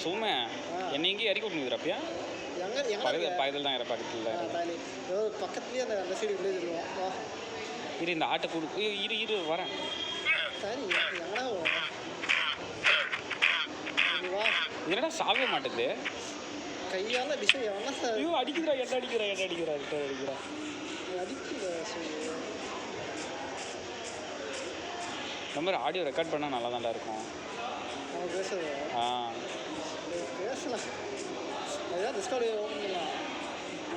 சும்மா என்னை எங்கேயும் இறக்கி விட்டுருக்குறப்பயா பக்கத்தில் தான் பக்கத்தில் பக்கத்துலேயே அந்த சைடு வில்லேஜ் இருக்கும். இரு இந்த ஆட்டை கொடு இரு வரேன். சரி எங்கடா வா. என்னடா சாவே மாட்டேது கையால் டிசைன் எவனா சார். ஐயோ அடிக்கிறா என்ன அடிக்கிறா அடிக்கிறா இந்த மாதிரி ஆடியோ ரெக்கார்ட் பண்ணால் நல்லா தான்டா இருக்கும். பேசுறது பேசலாம்.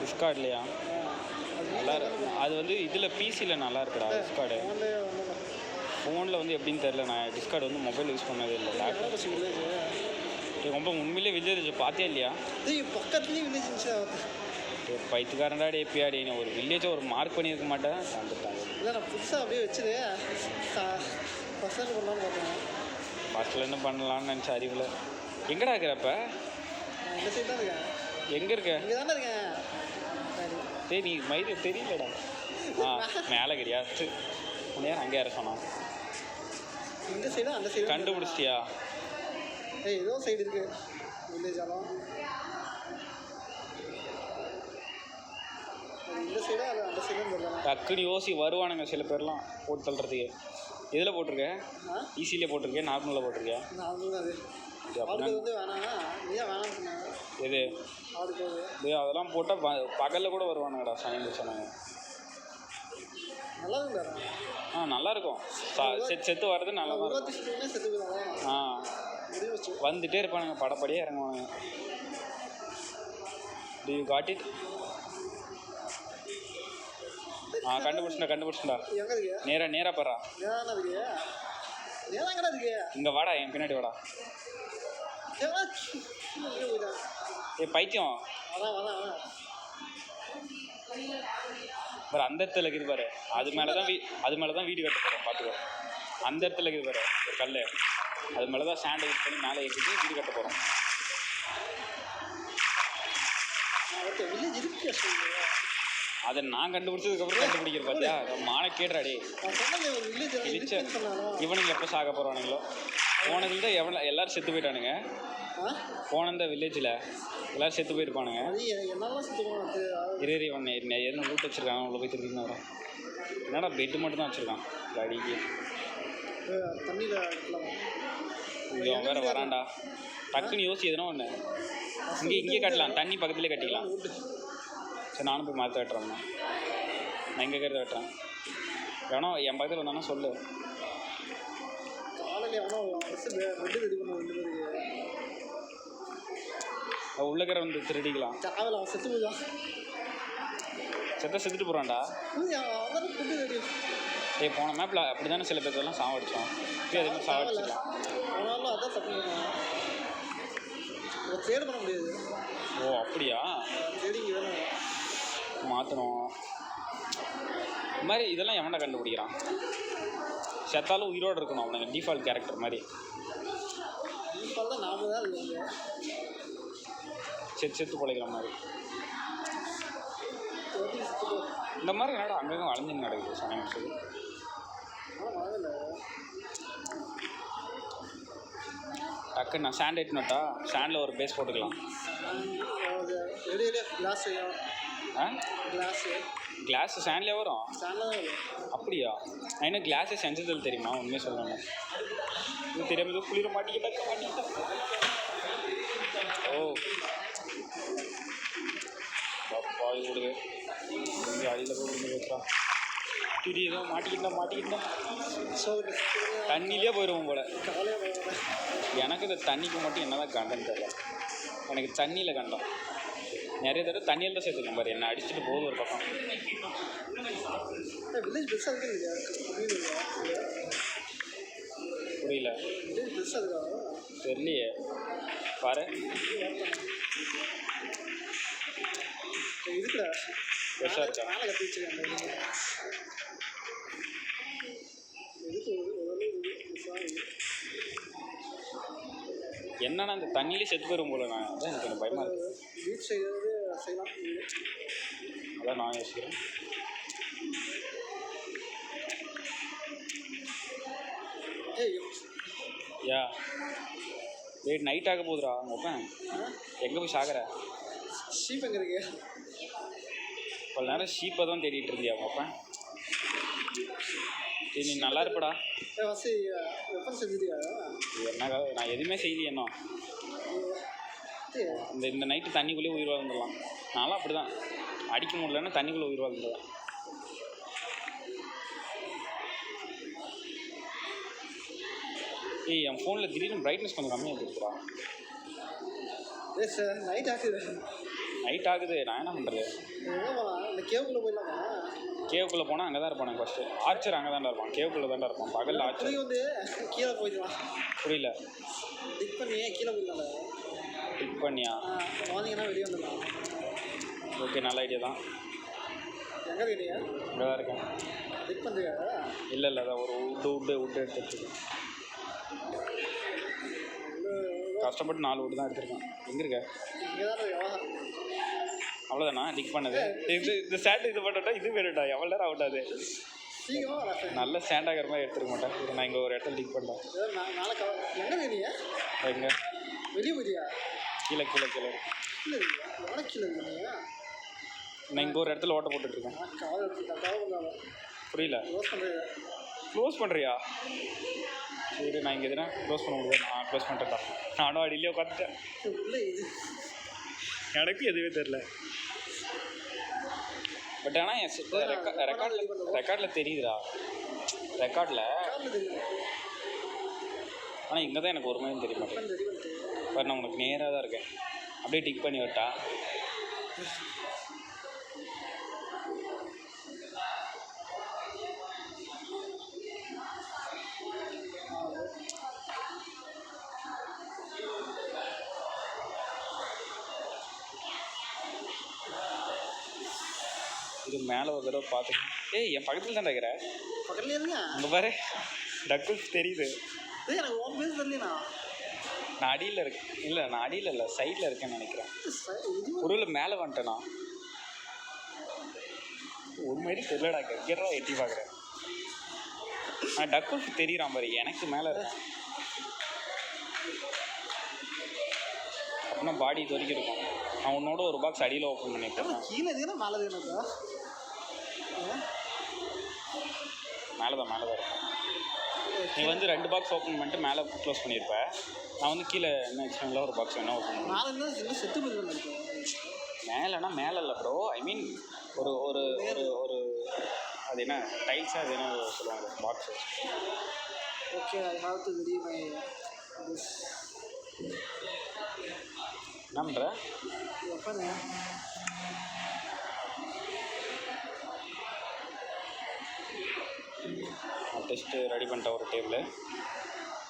டிஸ்கார்ட்லையா நல்லா இருக்கு. அது வந்து இதில் பிசியில் நல்லா இருக்குடா டிஸ்கார்டு. ஃபோனில் வந்து எப்படின்னு தெரில. நான் டிஸ்கார்டு வந்து மொபைல் யூஸ் பண்ணதே இல்லை. லேப்டாப் ரொம்ப உண்மையிலே வில்லேஜ் பார்த்தியா இல்லையா? பக்கத்துலேயே வில்லேஜ் பைத்துக்காரன்டா எப்பயாடி ஒரு வில்லேஜை ஒரு மார்க் பண்ணியிருக்க மாட்டேன். வந்துட்டாங்க இல்லை நான் புதுசாக அப்படியே வச்சுது ஃபஸ்ட்டில் பண்ணலான்னு பார்த்தேன். ஃபஸ்ட்டில் என்ன பண்ணலான்னு நினச்ச அறிவில். எங்கடா இருக்கிறப்ப? இந்த சைடு தான் இருக்கேன். எங்கே இருக்க? இங்கே தானே இருக்கேன். சரி நீ மயிறு தெரியலடா. மேலே கிடையா நேரம் அங்கே யார சொன்னான். இந்த சைடு அந்த சைடு கண்டுபிடிச்சிட்டியா? ஏதோ சைடு இருக்கு வில்லேஜாலும். இந்த சைடா அது அந்த சைடு தெரியல. டக்குனு யோசி வருவானுங்க சில பேர்லாம் போட்டு தள்ளுறதுக்கு. எதில் போட்டிருக்கேன்? ஈஸியிலே போட்டிருக்கேன் நார்மலாக போட்டிருக்கேன். எது அதெல்லாம் போட்டால் பகலில் கூட வருவானுங்கடா சாயந்தரம் சொன்னாங்க. நல்லாயிருக்கும். செத்து வர்றது நல்லா தான். வந்துட்டே இருப்பானுங்க படப்படியே இறங்குவானுங்க. Do you got it? கண்டுபிடிச்சிட்டா. நேராக போறா. இங்கே வாடா என் பின்னாடி வாடா. பைத்தியம் பாரு அந்த இடத்துல இருக்குது பாரு. அது மேலே தான் வீடு கட்ட போகிறோம் பார்த்துக்கோ. அந்த இடத்துல இருக்குது பாரு ஒரு கல். அது மேலே தான் ஸ்டாண்டை யூஸ் பண்ணி மேலே ஏற்றிட்டு வீடு கட்ட போகிறோம். அதை நான் கண்டுபிடிச்சதுக்கப்புறம் கண்டுபிடிக்கிறேன் பார்த்தியா? மானை கேட்டுறாடி இவனுங்க எப்போ சாக போகிறானுங்களோ. போனதுல எல்லோரும் செத்து போயிட்டானுங்க. போன இந்த வில்லேஜில் எல்லோரும் செத்து போயிருப்பானுங்க. இவன் எதுவும் லூட் வச்சுருக்காங்க. உள்ள போய் திருப்பி வரும். என்னடா பெட்டு மட்டும் தான் வச்சுருக்கான் அடிக்கு. இவன் வேறு வரான்டா. டக்குன்னு யோசி எதுனா ஒன்று. இங்கே கட்டலாம். தண்ணி பக்கத்துலேயே கட்டிக்கலாம். சரி நானும் போய் மாற்ற வெட்டுறேன். நான் எங்கே கருத வெட்டுறேன். எவனோ என் பக்கத்தில் வந்தானோ சொல்லு. உள்ளக்கிற வந்து திருடிக்கலாம். செத்துட்டு போகிறான்டா. போன மேப்பில் அப்படி தானே சில பேர்லாம் சாவடிச்சோம். இப்போ அதே மாதிரி சாவடிச்சிடலாம். ஓ அப்படியா? மாற்றணும். இந்த மாதிரி இதெல்லாம் எவனை கண்டுபிடிக்கிறான்? செத்தாலும் உயிரோடு இருக்கணும் அவனுங்க. டிஃபால்ட் கேரக்டர் மாதிரி. செத்து பிழைக்கிற மாதிரி. இந்த மாதிரி என்னடா அங்கங்கே வளைஞ்சு நடக்குது சமயம் சொல்லி. டக்கு நான் ஸ்டாண்ட் எட்டுனட்டா. ஸ்டாண்டில் ஒரு பேஸ் போட்டுக்கலாம். கிளாஸ் ஸ்டாண்ட்லேயே வரும். அப்படியா? நான் என்ன கிளாஸை செஞ்சதில் தெரியுமா? உண்மையாக சொல்லணும். இது தெரியாமல் குளிர மாட்டிக்கிட்டேன். ஓ பாய் விடுது. இங்கே அடியில் போய் விழுந்து வைக்கிறா. திடீர் மாட்டிக்கிட்டேன். தண்ணியிலே போயிடுவோம் போல். எனக்கு இந்த தண்ணிக்கு மட்டும் என்ன தான் கண்டன்னு தெரியல. எனக்கு தண்ணியில் கண்டம். நிறைய தடவை தண்ணியில் தான் சேர்த்துக்கணும் பாரு. என்னை அடிச்சுட்டு போகுது ஒரு பக்கம். புரியல தெரியலையே பாரு. பெருசாக இருக்கா? என்னன்னா இந்த தண்ணியிலே செத்து போயிடும் போல. நான் அதான் எனக்கு கொஞ்சம் பயமாக இருக்குது. அதான் நான் யோசிக்கிறேன். யா டேய் நைட் ஆக போகுதுடா ஓப்பன். எங்கே போய் சாகிற? ஷீப் எங்கே இருக்கு? இவ்வளோ நேரம் ஷீப்பை தான் தேடிட்டு இருந்தியா ஓப்பன்? சரி நீ நல்லா இருப்படா. வசி வெப்பன் செஞ்சுட்டியா? என்ன நான் எதுவுமே செய்யலையே இன்னும். இந்த நைட்டு தண்ணிக்குள்ளேயே உயிர் வாழ்ந்துடலாம். நான்லாம் அப்படி தான் அடிக்க முடியலன்னா தண்ணிக்குள்ளே உயிர் வாழ்ந்துடுவேன். ஏய் என் ஃபோனில் திடீர்னு பிரைட்னஸ் கொஞ்சம் கம்மியாக இருக்குதுடா. சார் நைட் ஆகுது. நைட் ஆகுது, நான் என்ன பண்ணுறது? எங்கே போகலாம்? இந்த கேவுக்குள்ளே போயிடலாமா? கேவுக்குள்ளே போனால் அங்கே தான் இருப்பான் ஃபஸ்ட்டு. ஆர்ச்சர் அங்கே தான்டா இருப்பான், கேவுக்குள்ளே தான்டா இருப்பான். பகலில் ஆர்ச்சர் வந்து கீழே போயிடலாம். புரியல. டிக் பண்ணி கீழே போயிடலாம். டிக் பண்ணியா? வாங்கிங்கன்னா வெளியே வந்துடலாம். ஓகே நல்ல ஐடியா தான். எங்கே இருக்கீங்க? இங்கே தான் இருக்கேன். டிக் பண்ணுறியா? இல்லை அதான் ஒரு உட்டு எடுத்துருக்கேன். கஷ்டப்பட்டு 4 wood தான் எடுத்துருக்கேன். எங்கே இருக்க? இங்கே தான் இருக்கா? அவ்வளோதானா டிக் பண்ணது? இந்த சேண்ட் இது பண்ணிட்டா இது வேணுடா. எவ்வளோ நேரம் ஆகட்டாது. நல்ல சேண்ட் ஆகிற மாதிரி எடுத்துருக்க மாட்டேன். நான் இங்கே ஒரு இடத்துல டிக் பண்ணேன். எங்கே இருக்கீங்க? எங்கே? வெளியே போயிட்டியா? கீழே இல்லை எவ்வளோ கீழே இருக்கீங்க? நான் இங்கே ஒரு இடத்துல ஓட்ட போட்டுட்ருக்கேன். புரியல. க்ளோஸ் பண்ணுறியா? சரி நான் இங்கே எதுனா க்ளோஸ் பண்ண முடியாது. நான் க்ளோஸ் பண்ணிட்டேன். நானும் அடியிலே உட்காந்துட்டேன். எனக்கு எதுவுமே தெரில. பட் ஆனால் என் ரெக்கார்டில் தெரியுதுடா. ரெக்கார்டில் ஆனால் இங்கே தான் எனக்கு ஒரு மாதிரி தெரிய மாட்டேங்குது. பாரு நான் உனக்கு நேராக தான் இருக்கேன். அப்படியே டிக் பண்ணி விட்டா. இது மேலே ஒரு தடவை பார்த்துக்கணும். ஏய் என் பக்கத்தில் தான் இருக்கிற. பக்கத்துலேயே இருங்க. அங்கே பாரு டக்குல்ஸ் தெரியுது. எனக்கு உன் பேர் தெரியலண்ணா. நான் அடியில் இருக்கேன். இல்லை நான் அடியில் இல்லை சைடில் இருக்கேன்னு நினைக்கிறேன். பொருள் மேலே வந்துட்டேண்ணா. ஒரு மாதிரி தெரியலடா. கெரா எட்டி பார்க்குறேன். நான் டக்குல்ஸ் தெரியுறான் பாரு. எனக்கு மேலே இருக்கேன். அப்படின்னா பாடி இது வரைக்கும் இருக்கும். நான் உன்னோட ஒரு பாக்ஸ் அடியில் ஓப்பன் பண்ணிட்டேன். கீழே இதுனா மேலே இதுனாக்கா? மேலே தான் இருக்கும். நீ வந்து 2 பாக்ஸ் ஓப்பன் பண்ணிட்டு மேலே க்ளோஸ் பண்ணியிருப்ப. நான் வந்து கீழே என்ன எக்ஸ்ட்ரா ஒரு பாக்ஸ் வேணா ஓப்பன் பண்ணுவேன். மேலே செத்து போயிருக்கேன். மேலேனா மேலே இல்லை ப்ரோ. ஐ மீன் ஒரு ஒரு ஒரு ஒரு அது என்ன டைல்ஸாக அது என்ன சொல்லுவாங்க box. Okay I have to ready my this. என்ன பண்ணுற? எப்போண்ணே? டெஸ்ட்டு ரெடி பண்ணிட்டேன் ஒரு டேபிள்.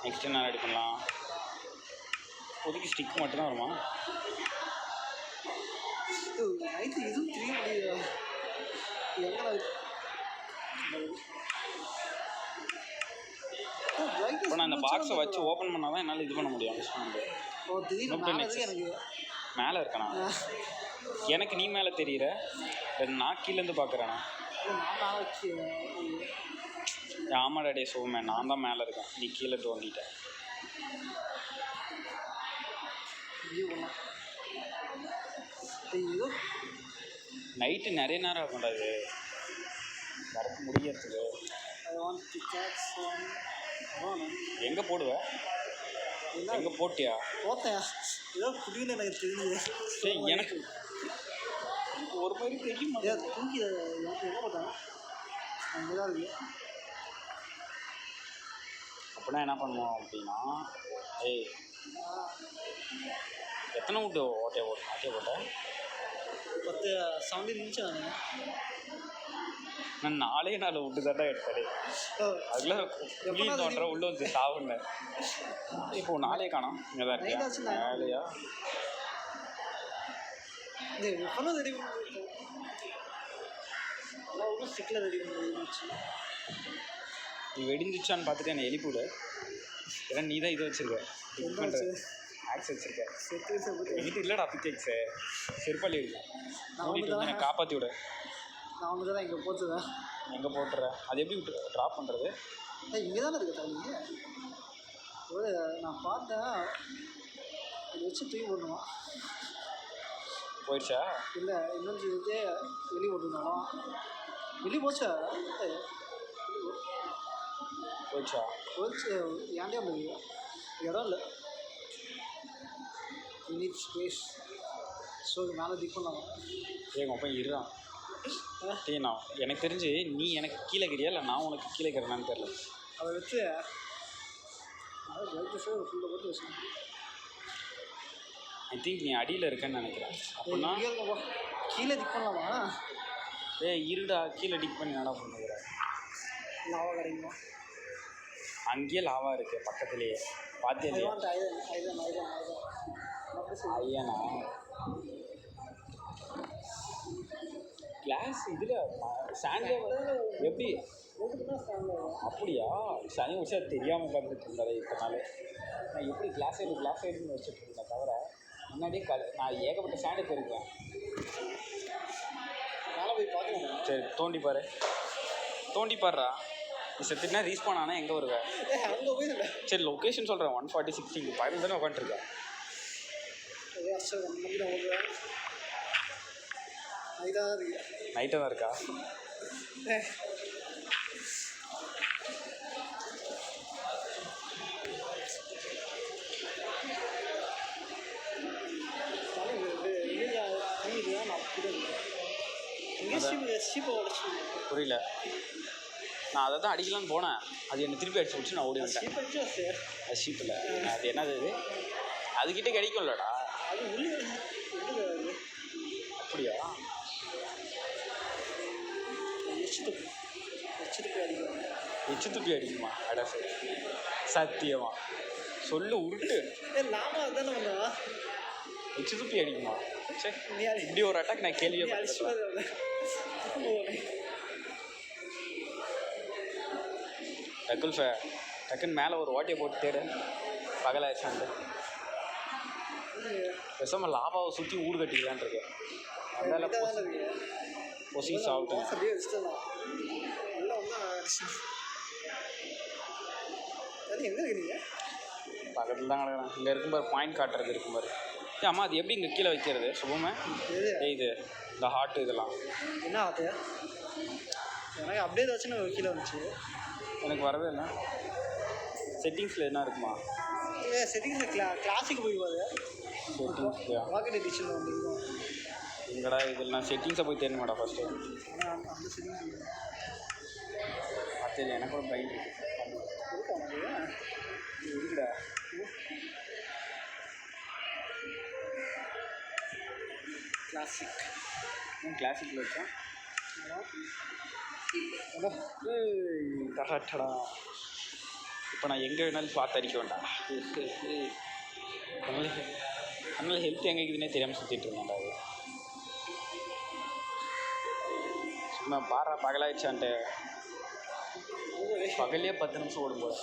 நெக்ஸ்ட்டு என்ன ரெடி பண்ணலாம்? இப்போதைக்கு ஸ்டிக் மட்டும்தான் வருமா? நைட்டு இதுவும் தெரிய முடியுதா? இப்போ நான் இந்த பாக்ஸை வச்சு ஓப்பன் பண்ணால் தான் என்னால் இது பண்ண முடியும். எனக்கு மேலே இருக்கேண்ணா. எனக்கு நீ மேலே தெரியுற. நான் கீழேருந்து பார்க்குறேண்ணா. ஆமாடா டே சோமே, நான் தான் மேலே இருக்கேன். நீ கீழே தோண்டிட்டேன். நைட்டு நிறைய நேரம் ஆகும்டா இது வரக்கு முடியறதுக்கு. எங்கே போடுவ? எங்கே போட்டியா? போட்டேன் ஏதோ புடின்னு எனக்கு தெரியுது. சரி எனக்கு ஒரு மாதிரி தெரியும். தூக்கி எங்கே போட்டேன்? அங்கே தான் இருக்கு. அப்படின்னா என்ன பண்ணுவோம் அப்படின்னா, ஏய் எத்தனை விட்டு ஆட்டே போட்டேன்? 17 நிமிஷம். நான் 4 விட்டு தாண்டா எடுத்தேன். அதில் புளி தோன்ற உள்ள வந்து சாவுன்னேன். இப்போ 4 காணோம். இங்கே தான் இருக்கேன். வேலையா எப்போல்லாம் ரெடி பண்ணி ஸ்டிக்கில் ரெடி பண்ணி நீ வெடிஞ்சிச்சான்னு பார்த்துட்டு என்னை எழுப்பிவிடு. ஏன்னா நீ தான் இதை வச்சுருக்க டிக் பண்ணுற ஆக்ஸ் வச்சுருக்க. இது இல்லைடா பிக்எக்ஸு செருப்பாளி இருக்கும். மூடிட்டு வந்து என்னை காப்பாற்றி விட. நான் வந்து தான் இங்கே போட்டுறேன். எங்கே போட்டுறேன்? அது எப்படி விட்டு ட்ராப் பண்ணுறது? இங்கே தானே இருக்கு தண்ணி. நான் பார்த்தேன் இதை வச்சு தூக்கி போடணுமா? போயிடுச்சா? இல்லை இன்னொன்று இதே வெளியே போட்டுருந்தாலும் வெளியே போச்சா? போயிடுச்சா? போச்சு. ஏன்டே அந்த இடம் இல்லை. Unit space. ஸோ இது மேலே திக் பண்ணலாமா? ஏங்க அப்போ இருறான். நான் எனக்கு தெரிஞ்சு நீ எனக்கு கீழே இருக்கிறியா இல்லை நான் உனக்கு கீழே இருக்கிறேன்னு தெரியல. அதை வச்சு அதாவது பிரைட்னஸே ஃபுல்லாக போட்டு வச்சுக்கணும். ஐ திங்க் நீ அடியில் இருக்கேன்னு நினைக்கிறேன். அப்படின்னா கீழே திக் பண்ணலாமா? இருடா, கீழே டிக் பண்ணி என்னடா பண்ணுகிறேன்? லாவா கிடைக்குமா? அங்கேயே லாவா இருக்கு பக்கத்துலேயே, பார்த்தே இல்லையா? ஐயனா கிளாஸ் இதில் சாண்டே எப்படி அப்படியா? சனி விஷயம் தெரியாமல் பார்த்துட்டு இருந்தாரு இத்தனை நாள். நான் எப்படி கிளாஸ் எடுன்னு வச்சுட்டு இருந்தேன் தவிர முன்னாடியே நான் ஏகப்பட்ட சாண்டு போயிருக்கேன். மேலே போய் பார்க்கணும். சரி தோண்டி பாடுறா. நீ செத்துனா ரீஸ்பான் ஆனால் எங்கே வருவேன்? அங்கே போய் இல்லை. சரி லொக்கேஷன் சொல்கிறேன். 140 இங்கே பயிர் தானே உட்காந்துருக்கேன். நைட்டாக தான் இருக்கா? புரியல. நான் அதை தான் அடிக்கலான்னு போனேன். அது என்னை திருப்பி அடிச்சு முடிச்சு நான் ஓடி வந்துட்டேன். அது ஷீப் இல்லை, அது என்னது இது? அதுக்கிட்டே கிடைக்கும்லடா. அப்படியா? எச்சு துப்பி அடிக்குமா? அடா சரி, சத்தியமா சொல்லு உருட்டு. எச்சு துப்பி அடிக்குமா? சரி, இப்படி ஒரு அட்டாக் நான் கேள்வியே பண்ணல. டக்குல்ஃபே டக்குன்னு மேலே ஒரு ஓட்டையை போட்டு தேடு. பகலாச்சாண்டு பேசாமல் லாவாவை சுற்றி ஊடு கட்டிக்கலான் இருக்கேன். அதனால பொசிஸ் ஆகட்டும். பக்கத்தில் தான் கிடக்குறேன். இங்கே இருக்கும் பாரு, பாயிண்ட் காட்டுறது இருக்கும் பாரு. அம்மா அது எப்படி இங்கே கீழே வைக்கிறது சுபமே? இது இந்த ஹார்ட்டு இதெல்லாம் என்ன ஆகுது? எனக்கு அப்படியே வச்சுன்னு கீழே வந்துச்சு. எனக்கு வரவே இல்லை. செட்டிங்ஸில் என்ன இருக்குமா? செட்டிங்ஸில் கிளாஸுக்கு போய் பாரு. செட்டிங்ஸ்லையா? ராக்கெட் எடிஷனில் வந்து இருக்கும். எங்கடா இதில் நான் செட்டிங்ஸை போய் தேடணுமாடா ஃபஸ்ட்டு? ஆனால் அந்த செட்டிங்ஸ் தெரியல. எனக்கு ஒரு பைக் இருக்குடா. கிளாசிக்கில் இருக்கேன். கரெக்டடா. இப்போ நான் எங்கே வேணாலும் பார்த்து அடிக்க வேண்டாம். அதனால ஹெல்த் எங்கே இருக்குதுன்னே தெரியாமல் சுற்றிட்டு இருந்தேன்டா. அது சும்மா பாரா பகலாயிடுச்சான்ட்டு பகல்லையே 10 நிமிஷம் ஓடும் போல.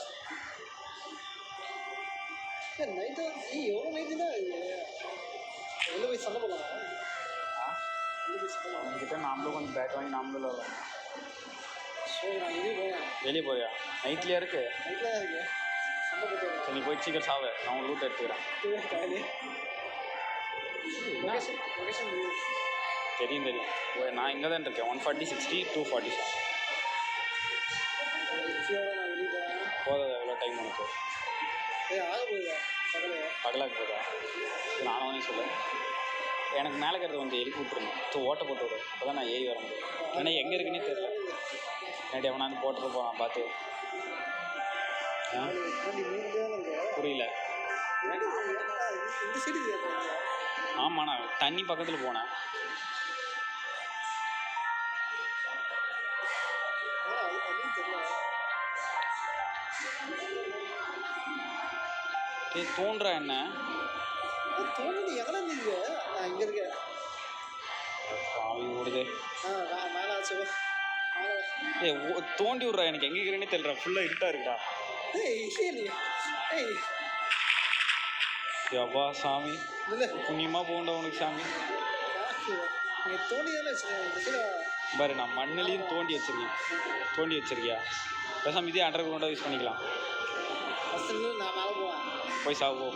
நைட்டு எவ்வளோ நைட்டுனா வெளில போய் சண்டை போடலாம். அவங்ககிட்ட நாமளும் கொஞ்சம் பேட் வாங்கி நாமளும் விளாடலாம். ஸோ நான் வெளியே போறியா? நைட்லேயே இருக்கு. நைட்டில் தான் இருக்கு. சண்டை போட்டு சரி, நீ போய் சீக்கிரம் சாவு. நான் உன் லூட் எடுத்துக்கிறேன். தெரியும். நான் இங்கே தான் இருக்கேன். 140 60 247 போதாது. எவ்வளோ டைம் உனக்கு? பகலாக போதா? நானும் வந்து சொல்ல. எனக்கு மேலே இருக்கிறது கொஞ்சம் எழுப்பி விட்ருணும். ஓட்டை போட்டு விடு. அப்போ தான் நான் ஏறி வர முடியும். ஏன்னா எங்கே இருக்குன்னே தெரியல. நேற்று எவனாந்து போட்டுருப்போம். நான் பார்த்து புரியல. ஆமாம், நான் தண்ணி பக்கத்தில் போனேன். தோன்றா என்ன தோணுது? எங்கே இருந்தீங்க? நான் இங்கே இருக்கேன். ஆவி ஓடுது. மேலே ஆச்சு. தோண்டி விட்றா. எனக்கு எங்கே இருக்கிறேன்னே தெரியல. ஃபுல்லாக இருட்டா இருக்குடா. யப்பா சாமி, புண்ணியமாக போகண்டா உனக்கு சாமி. பாரு, நான் மண்ணிலையும் தோண்டி வச்சிருக்கியா? பேசாம இதே அண்டர் கிரவுண்டாக யூஸ் பண்ணிக்கலாம். நான் மேலே போவேன். போய் சாவு.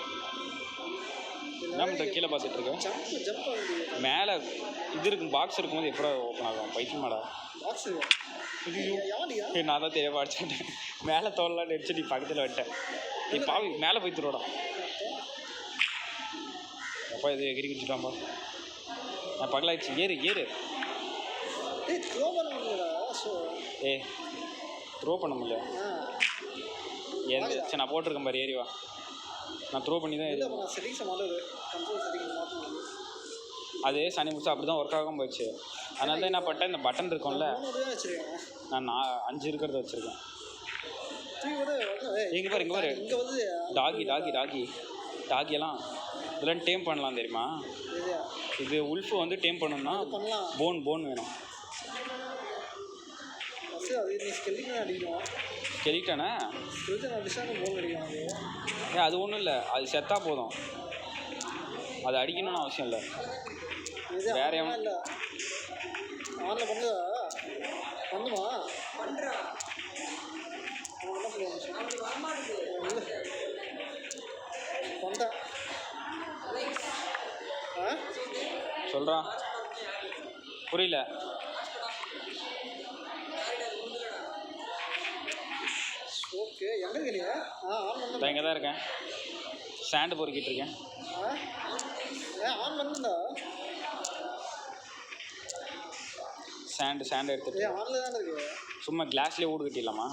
என்ன பண்ணுற கீழே பார்த்துட்டு இருக்கேன். ஜம்ப் ஆகுது. மேலே இது இருக்கும் பாக்ஸ் இருக்கும்போது எப்போ ஓப்பன் ஆகும் பைத்தியமாடா. பாக்ஸ் யாவடியா? நான் தான் தெரிய அடிச்சுட்டேன். மேலே தோல்லாம் அடிச்சு நீ பக்கத்தில் விட்டேன். நீ பாவி மேலே போய் தருவாடா. அப்பா இது எகிரி குடிச்சுட்டாம்பா. நான் பகலாயிடுச்சு. ஏறு ஏறு. ஏய் த்ரோ பண்ண முடியலடா. த்ரோ பண்ண முடியல. ஏது சரி நான் போட்டிருக்கேன் பாரு, ஏறி வா. நான் த்ரோ பண்ணி தான் இல்லை நான் செட்டிங்ஸை மாற்றுது. கண்ட்ரோல் செட்டிங்ஸ் மாற்றணும். அது சனி முடிச்சு அப்படி தான் ஒர்க் ஆகாமல் போயிடுச்சு. அதனால தான் என்ன பண்ணிட்டேன், இந்த பட்டன் இருக்கும்ல வச்சுருக்கேன். நான் 5 இருக்கிறத வச்சுருக்கேன். இங்கே பாரு இங்கே பாரு. இங்கே வந்து டாகியெல்லாம் இதெல்லாம் டேம் பண்ணலாம் தெரியுமா? இது உல்ஃபு வந்து டேம் பண்ணணும்னா போன் வேணும். ஸ்கெலிட்டனா அது ஒன்றும் இல்லை, அது செத்தா போதும். அது அடிக்கணும்னு அவசியம் இல்லை. வேற இல்லை ஆனில் பண்ணுமா பண்ணுறேன். சொல்கிறான் புரியல. ஓகே எங்கே இருக்கீங்க? நான் இங்கே தான் இருக்கேன். ஸ்டாண்டு பொறுக்கிட்டு இருக்கேன். ஆன் பண்ணுண்டா. ஸ்டாண்டு எடுத்துட்டு ஆன்ல தான் இருக்கு. சும்மா கிளாஸ்லேயே ஊடு கட்டிடலாமா?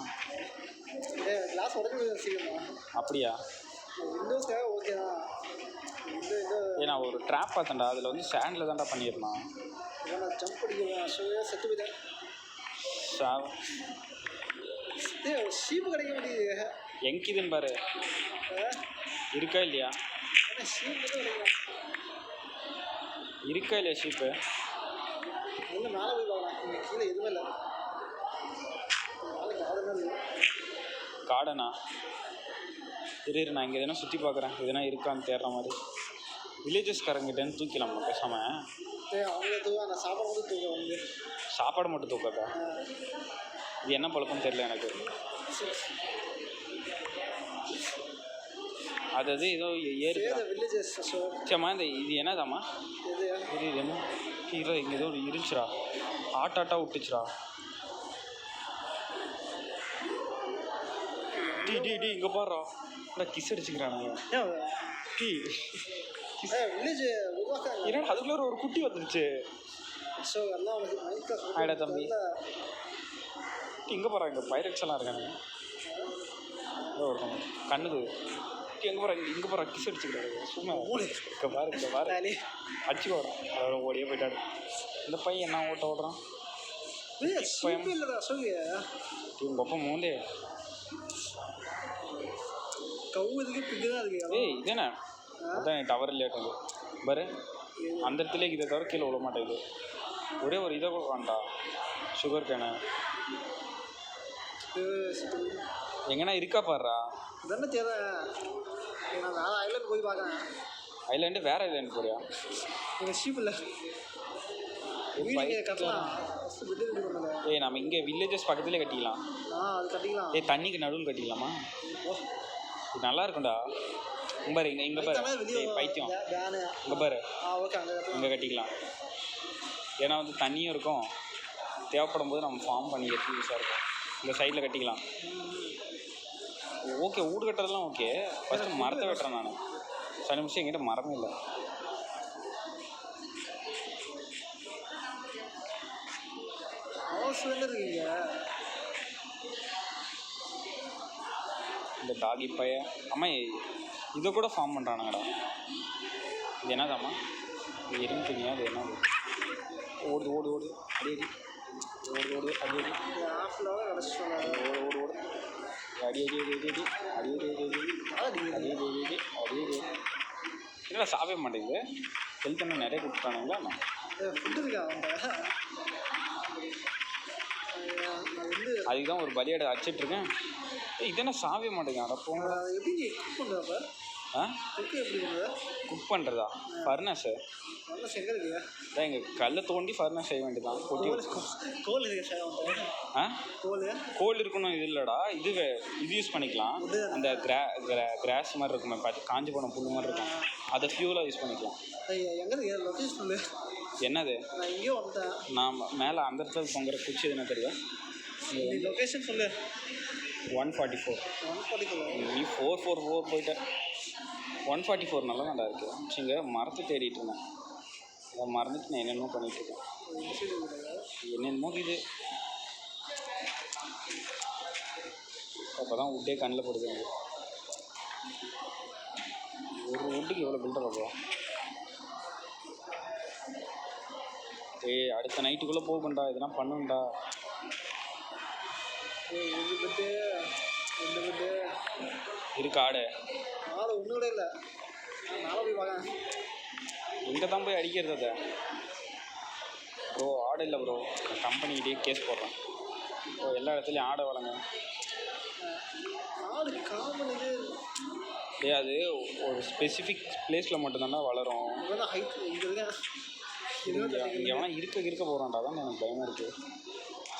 கிளாஸ் உடஞ்சி வச்சுக்கலாமா? அப்படியா? விண்டோஸ்க்காக ஓகே தான். ஏன்னா ஒரு ட்ராப் பார்த்தேன்டா, அதில் வந்து ஸ்டாண்டில் தான்டா பண்ணிடலாம். நான் ஜம்ப் அடிக்கிறேன். செத்து போயிட்டேன். ஷீப்பு கிடைக்க மாட்டேங்குது. எங்கிதுன்னு பாரு. இருக்கா இல்லையா? இருக்கா இல்லையா ஷீப்பு? ஒன்று மேலே போய் பார்க்கலாம். இங்கே கீழே எதுவுமே இல்லை. கார்டனா? இரு நான் இங்கே எதனா சுற்றி பார்க்குறேன். எதனா இருக்கான்னு தேடுற மாதிரி. வில்லேஜஸ்காரங்கிட்டேன்னு தூக்கிடலாமா பேசாமல்? அவங்க தூக்க சாப்பாடு மட்டும் தூக்க வந்து சாப்பாடு மட்டும் தூக்காதா? இது என்ன பழக்கம்னு தெரியல எனக்கு. அது ஏதோ ஏறிச்சம்மா. இந்த இது என்னதாம்மா? இது என்ன கீழே இங்கே ஏதோ இருந்துச்சுடா. ஆட்டாட்டா விட்டுச்சுடா. டி இங்கே பாடுறா. கிஸ் அடிச்சுக்கிறானுங்க. என்னடா அதுக்குள்ள ஒரு குட்டி வந்துருச்சு. ஆயிடா தம்பி. இங்கே போகிறாங்க. இங்கே பைரட்ஸ் எல்லாம் இருக்கானுங்க. கண்ணுது எங்கே போகிறாங்க? இங்கே போகிறா. கிஸ் அடிச்சுக்கிறாரு சும்மா. இங்கே பாரு அடிச்சு போகிறான். அதோட ஓடியே போயிட்டாரு. இந்த பையன் என்ன ஓடுறான்? உங்கள் அப்பா மூந்தே ஏய் இதேண்ணே. அதான் டவர் லேட் வந்து பாரு. அந்த இடத்துல இதை தவிர கீழே விட மாட்டேங்குது. ஒரே ஒரு இதை கூட வேண்டா. சுகர் கேனு எங்கன்னா இருக்கா பாடுறா. தானே தேவை. நான் வேறு ஐலாண்டு போய் பார்க்குறேன். ஐலாண்டு வேறு ஐலாண்டு போறியா? எங்கள் ஷீப் இல்லை. கட்டலாம். ஏய் நம்ம இங்கே வில்லேஜஸ் பக்கத்துலேயே கட்டிக்கலாம். அது கட்டிக்கலாம். ஏய் தண்ணிக்கு நடுவில் கட்டிக்கலாமா? இது நல்லா இருக்கும்டா. பாரு இங்கே பாரு பைத்தியம். இங்கே பாரு இங்கே கட்டிக்கலாம். ஏன்னா வந்து தண்ணியும் இருக்கும். தேவைப்படும் போது நம்ம ஃபார்ம் பண்ணி கட்டி யூஸாக இருக்கும். இந்த சைடில் கட்டிக்கலாம். ஓகே வீடு கட்டுறதுலாம் ஓகே. ஃபஸ்ட்டு மரத்தை வெட்டுறேன் நான். சனி நிமிஷம் என்கிட்ட மரமே இல்லை. இருக்கீங்க இந்த டாகி பைய அம்மா இதை கூட ஃபார்ம் பண்ணுறானுங்கடா. இது என்னதாம்மா? இது எரிஞ்சுங்க. அது என்ன ஓடு அடி ஓடு அடி என்னடா சாப்பிட மாட்டேங்குது. ஹெல்த் என்ன நிறைய கொடுத்துட்டானுங்களா? ஃபுட்டு இருக்கா? அதுக்கு தான் ஒரு பலியாடை அடிச்சிட்ருக்கேன். இதென்ன சாப்பிட மாட்டேங்க. அட போங்க. எப்படி குக் பண்ணுறப்ப ஆ குக்கு எப்படி பண்ணுறது? குக் பண்ணுறதா? ஃபர்னஸு நல்லா எங்கே இருக்கு? அதான் எங்கள் கல்லை தோண்டி ஃபர்னஸ் செய்ய வேண்டியதான். கொட்டி கோல் இருக்கு சார். ஆ கோல் கோல் இருக்கணும். இது இல்லைடா, இது யூஸ் பண்ணிக்கலாம். அந்த கிராஸ் மாதிரி இருக்குமே, பார்த்து காஞ்சி போன புல் மாதிரி இருக்கும், அதை ஃபியூலாக யூஸ் பண்ணிக்கலாம். எங்கே இருக்கு லொக்கேஷன் சொல்லு. என்னது? நான் எங்கேயோ வந்துட்டேன். நான் மேலே அந்த இடத்துல பொங்குற குச்சி எதுனா தெரியும். நீ லொக்கேஷன் சொல்லு. 144. 144 நீ 444 போயிட்ட. 144 நல்லா நல்லா இருக்குது. இங்கே மரத்தை தேடிட்டு இருந்தேன், அதை மறந்துட்டு நான் என்னென்னமோ பண்ணிகிட்டு இருக்கேன். என்னென்னமோ இது அப்போ தான் உட்டே கண்ணில் போடுது எனக்கு. ஒரு உட்டுக்கு எவ்வளோ பில்டர் ஆகும்? அடுத்த நைட்டுக்குள்ளே போகண்டா, இதெல்லாம் பண்ணுண்டா. இருக்கு ஆடு ஒன்றும் கூட இல்லை. நாளை போய் பார்க்க எங்கே தான் போய் அடிக்கிறது அதை? ப்ரோ ஆடு இல்லை ப்ரோ, கம்பெனிக்கிட்டே கேஸ் போடுறேன். ஸோ எல்லா இடத்துலையும் ஆடை வளங்க. ஆடு காமனுக்கு அது ஒரு ஸ்பெசிஃபிக் பிளேஸில் மட்டும்தான்டா வளரும். ஹைட் இங்கே எவனா இருக்க போகிறான்டா, தான் எனக்கு பயமாக இருக்குது.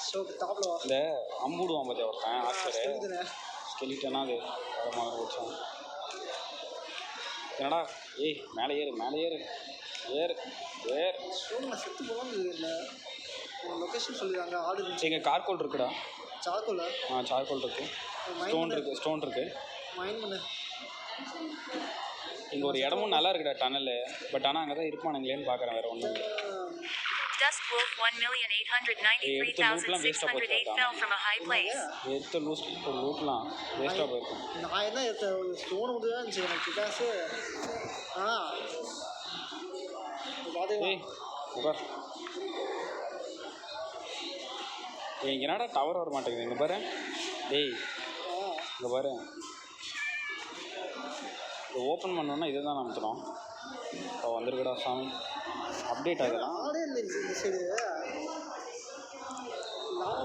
ஸோ டாப்ல இந்த அம்புடுவான் பார்த்தியா ஒருத்தன் ஆக்சரு ஸ்கெலிட்டனா, அது மாதிரி வச்சான். என்னடா மேலே ஏறு நான் செத்து போகலான்னு இல்லை. லொக்கேஷன் சொல்லிடுறாங்க. ஆடு இருந்துச்சு. இங்கே கார்கோல் இருக்குடா. சார்கோலா? சார்கோல் இருக்குது. ஸ்டோன் இருக்குது. மைண்ட் பண்ணு. இங்கே ஒரு இடமும் நல்லா இருக்குடா, டனல். பட் ஆனால் அங்கே தான் இருப்பானுங்களேன்னு பார்க்குறேன், வேறு ஒன்றும் இல்லை. Dustwolf 1,893,608 fell from a high place. லூட்லாம் வேஸ்ட்டாக போயிருக்கும். நான் என்ன ஸ்டோன் வந்து தான் இருந்துச்சு எனக்கு காசு. உட்கார். என்னடா டவர் வர மாட்டேங்குது? இங்கே பாரு. இங்கே பாரு, இதை ஓப்பன் பண்ணோன்னா இதை தான் அமுத்துறோம். இப்போ வந்துருக்குடா சாமி, அப்டேட் ஆகலாம்.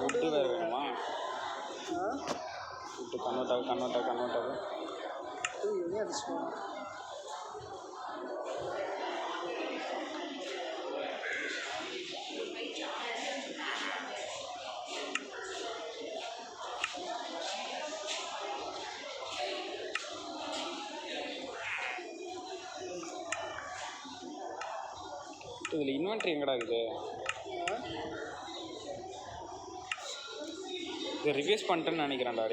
விட்டு வேறு வேணுமா? விட்டு கன்வெர்ட் ஆகும். இதில் இன்வென்ட்ரி எங்கடா இருக்குது? இதை ரிவைஸ் பண்ணிட்டேன்னு நினைக்கிறேன்டா.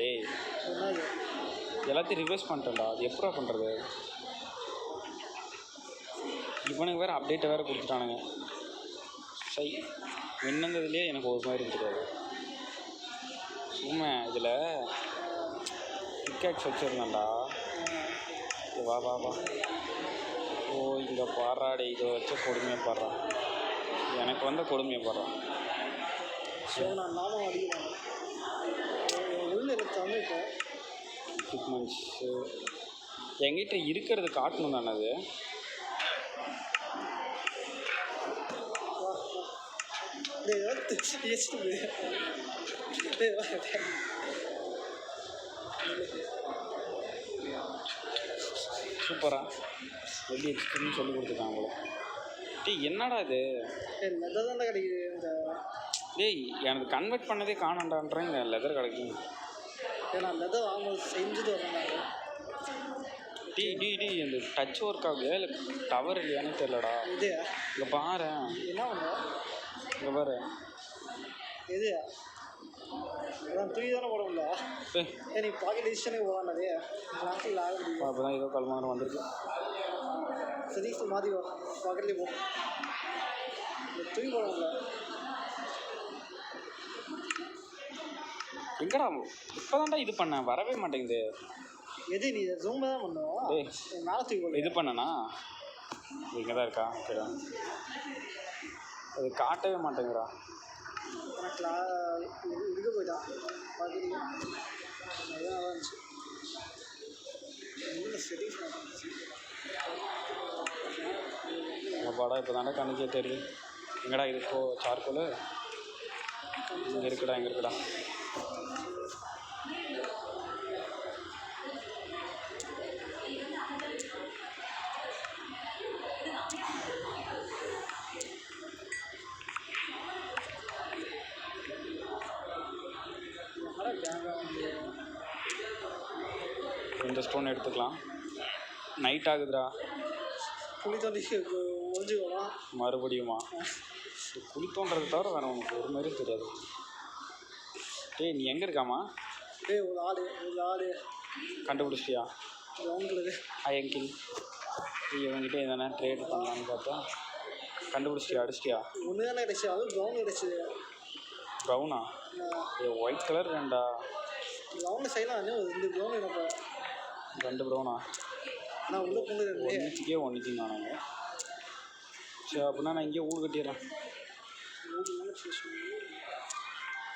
எல்லாத்தையும் ரிவைஸ் பண்ணிட்டேன்டா. அது எப்படா பண்ணுறது? இவனுக்கு வேறு அப்டேட்டை வேறு கொடுத்துட்டானுங்க. சை, என்னந்ததுலேயே எனக்கு ஒரு மாதிரி தெரியாது. சும்மா இதில் பிக்காக்ஸ் வச்சுருந்தேன்டா. வா இங்கே பாடுறாடே, இதை வச்சு கொடுமையாக பாடுறான். எனக்கு வந்த கொடுமையை பாடுறான். நான் நானும் அடிக்கிறேன். உள்ள தமிழ்ட்டேன் எக்யூப்மெண்ட்ஸு என்கிட்ட இருக்கிறது காட்டணும் தானே அது. சூப்பரா எப்படி எக்ஸ்பீரியன்ஸ் சொல்லி கொடுத்துருக்காங்களோ. என்னடா இது? லெதர் தான் கிடைக்குது. இந்த எனக்கு கன்வெர்ட் பண்ணதே காணண்டான்றேன். இந்த லெதர் கிடைக்கும். நான் லெதர் வாங்கும்போது செஞ்சுட்டு வரேன். இந்த டச் ஒர்க் ஆகுது இல்லை டவர் இல்லையானு தெரியலடா. இது இங்கே பாரு. என்ன பண்ண? இங்கே பாரு. எது அதான் தூக்கி தானே போட முடியல. நீ பாக்கெட் டிசிஷனே போகலாம். நிறைய கிளாஸில் ஆக முடியும். அப்போ தான் ஏதோ கல்மாரம் வந்திருக்கு. சதீஷ் மாற்றி பாக்கெட்லேயே போ. தூக்கி போட முடியல. எங்கடா இப்போ தான்டா இது பண்ணேன், வரவே மாட்டேங்குது. எது நீ ஜூம் தான் பண்ணுவோம். மேலே தூக்கி போட இது பண்ணனா இங்கே தான் இருக்கா? ஓகேடா, அது காட்டவே மாட்டேங்கிறா. இதுக்கு போயிட்டான் பாக்கெட். அதுதான் நல்லா இருந்துச்சு. சதீஷ் பாடா இப்போ தானே கணக்கே தெரியுது. எங்கடா இது சார்கோல்? இங்கே இருக்குடா. ஒன்று எடுத்துக்கலாம். நைட் ஆகுதுடா. குழி தோண்டி ஒழிஞ்சுக்கலாம் மறுபடியுமா? குழி தோன்றதை தவிர வேறு உனக்கு ஒரு மாதிரியும் தெரியாது. நீ எங்கே இருக்காமா? ஒரு ஆடு கண்டுபிடிச்சிட்டியா? Brown colour. அங்கிள் இவங்ககிட்ட எதனா ட்ரேட் பண்ணலான்னு பார்த்தா கண்டுபிடிச்சிட்டியா? அடிச்சிட்டியா? ஒன்று தானே கிடைச்சி, அதுவும் ப்ரௌன் கிடைச்சி. ப்ரௌனா? ஒயிட் கலர் ரெண்டா? ப்ரௌனில் செய்யலாம். இன்னும் 2 ப்ரௌன் எனக்கு. 2 ப்ரௌனா? நான் உள்ளே கொண்டு ஒன்றுச்சிக்கே ஒன்றுச்சிங்க நாங்கள். சரி அப்படின்னா நான் இங்கேயே ஊடு கட்டிடுறேன்.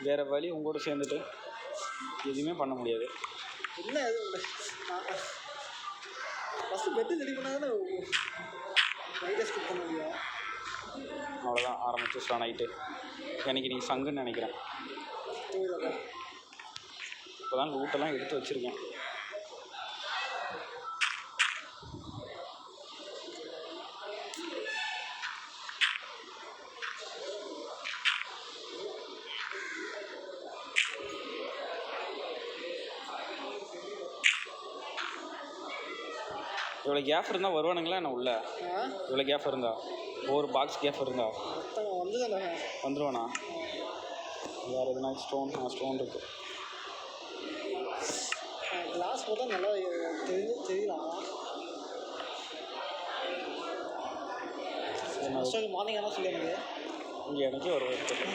வேறு வழி உங்களோட சேர்ந்துட்டு எதுவுமே பண்ண முடியாது. இல்லை எதுவும் ஃபஸ்ட்டு பெட்டு ரெடி பண்ணால் தானே நைட்டை ஸ்கிப் பண்ண முடியும். அவ்வளோதான், ஆரம்பிச்சிடலாம் நைட்டு. எனக்கு நீங்கள் சங்குன்னு நினைக்கிறேன். இப்போ தான் லூட்டெல்லாம் எடுத்து வச்சுருக்கேன். இவ்வளோ கேப் இருந்தால் வருவானுங்களா என்ன உள்ள? இவ்வளோ கேப் இருந்தா, ஒரு பாக்ஸ் கேப் இருந்தா வந்துடுவானா? வேறு எதுனா ஸ்டோன் இருக்குது. கிளாஸ் போட்டா நல்லா தெரியலாம். மார்னிங் என்ன சொல்லிடுங்க. இங்கே எனக்கே ஒரு மாதிரி தெரியல.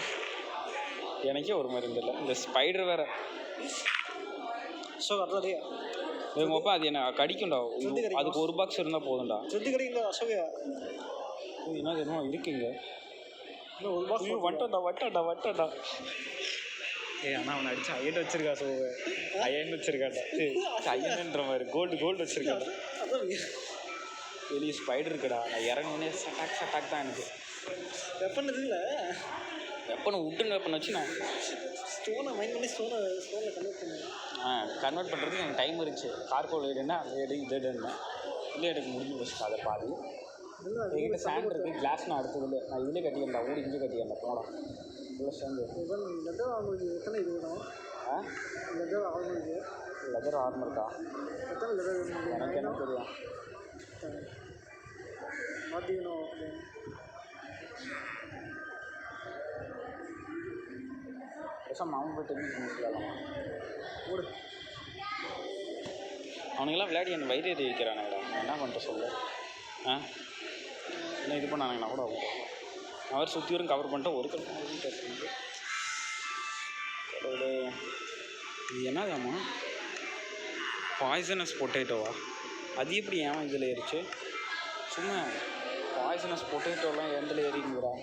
எனக்கே ஒரு மாதிரி தெரியல. இந்த ஸ்பைடர் வேறு. அசோக் அதான் எங்கள் அப்பா அது என்ன கடிக்கும்டா. அதுக்கு ஒரு பாக்ஸ் இருந்தால் போதும்டா. த்ரெட்டு கிடைக்குங்களா அசோக்? என்ன தெரியுமா இருக்குங்க. இன்னும் ஒரு பாக்ஸ் வட்டாண்டா. ஆனால் அவனை அடிச்சு அயன் வச்சிருக்கா. So iron வச்சிருக்காண்டா. அயன்ன்ற மாதிரி கோல்டு வச்சிருக்காண்டா. வெளியே ஸ்பைடர் இருக்குடா. நான் இறங்கினே சட்டாக் தான் எனக்கு. வெப்பன் இருக்குல்ல? வெப்பனை உட்டுன்னு வெப்பன் வச்சு நான் ஸ்டோனை மைண்ட் பண்ணி ஸ்டோனில் கன்வெர்ட் பண்ணுவேன். கன்வெர்ட் பண்ணுறதுக்கு எனக்கு டைம் இருந்துச்சு. கார்கோல் எடுன்னா அது எடு இது எடுன்னு இல்லை எனக்கு முடிஞ்சு போச்சு. அதை பாதி என்கிட்ட சேண்ட் இருக்குது. கிளாஸ் நான் அடுத்ததில்லை. நான் இதிலே கட்டிக்கிறேன்டா. ஊடி இங்கே கட்டிக்கிறேன். போகலாம் இவ்வளோ சேர்ந்து. லெதர் ஆர்மருக்கு எத்தனை இது வேணும்? லெதர் ஆர்மருக்கா? எத்தனை லெதர் எனக்கு என்ன தெரியும். மாட்டிக்கணும். அவன் போய் டெக்னிக் சொல்லலாமா? ஓடு. அவனுங்கெல்லாம் விளையாடி என் வயிறு ஏறி வைக்கிறானுங்கடா. நான் என்ன பண்ணிட்டு சொல்ல? என்ன இது பண்ணானுங்கண்ணா கூட ஆகும். அவர் சுற்றி வரும் கவர் பண்ணிட்டு ஒரு கடவுளே இது என்னதாம்மா? பாய்சனஸ் பொட்டேட்டோவா? அது எப்படி ஏன் இதில் ஏறிச்சு? சும்மா பாய்சனஸ் பொட்டேட்டோலாம் எந்தில் ஏறிங்குறா.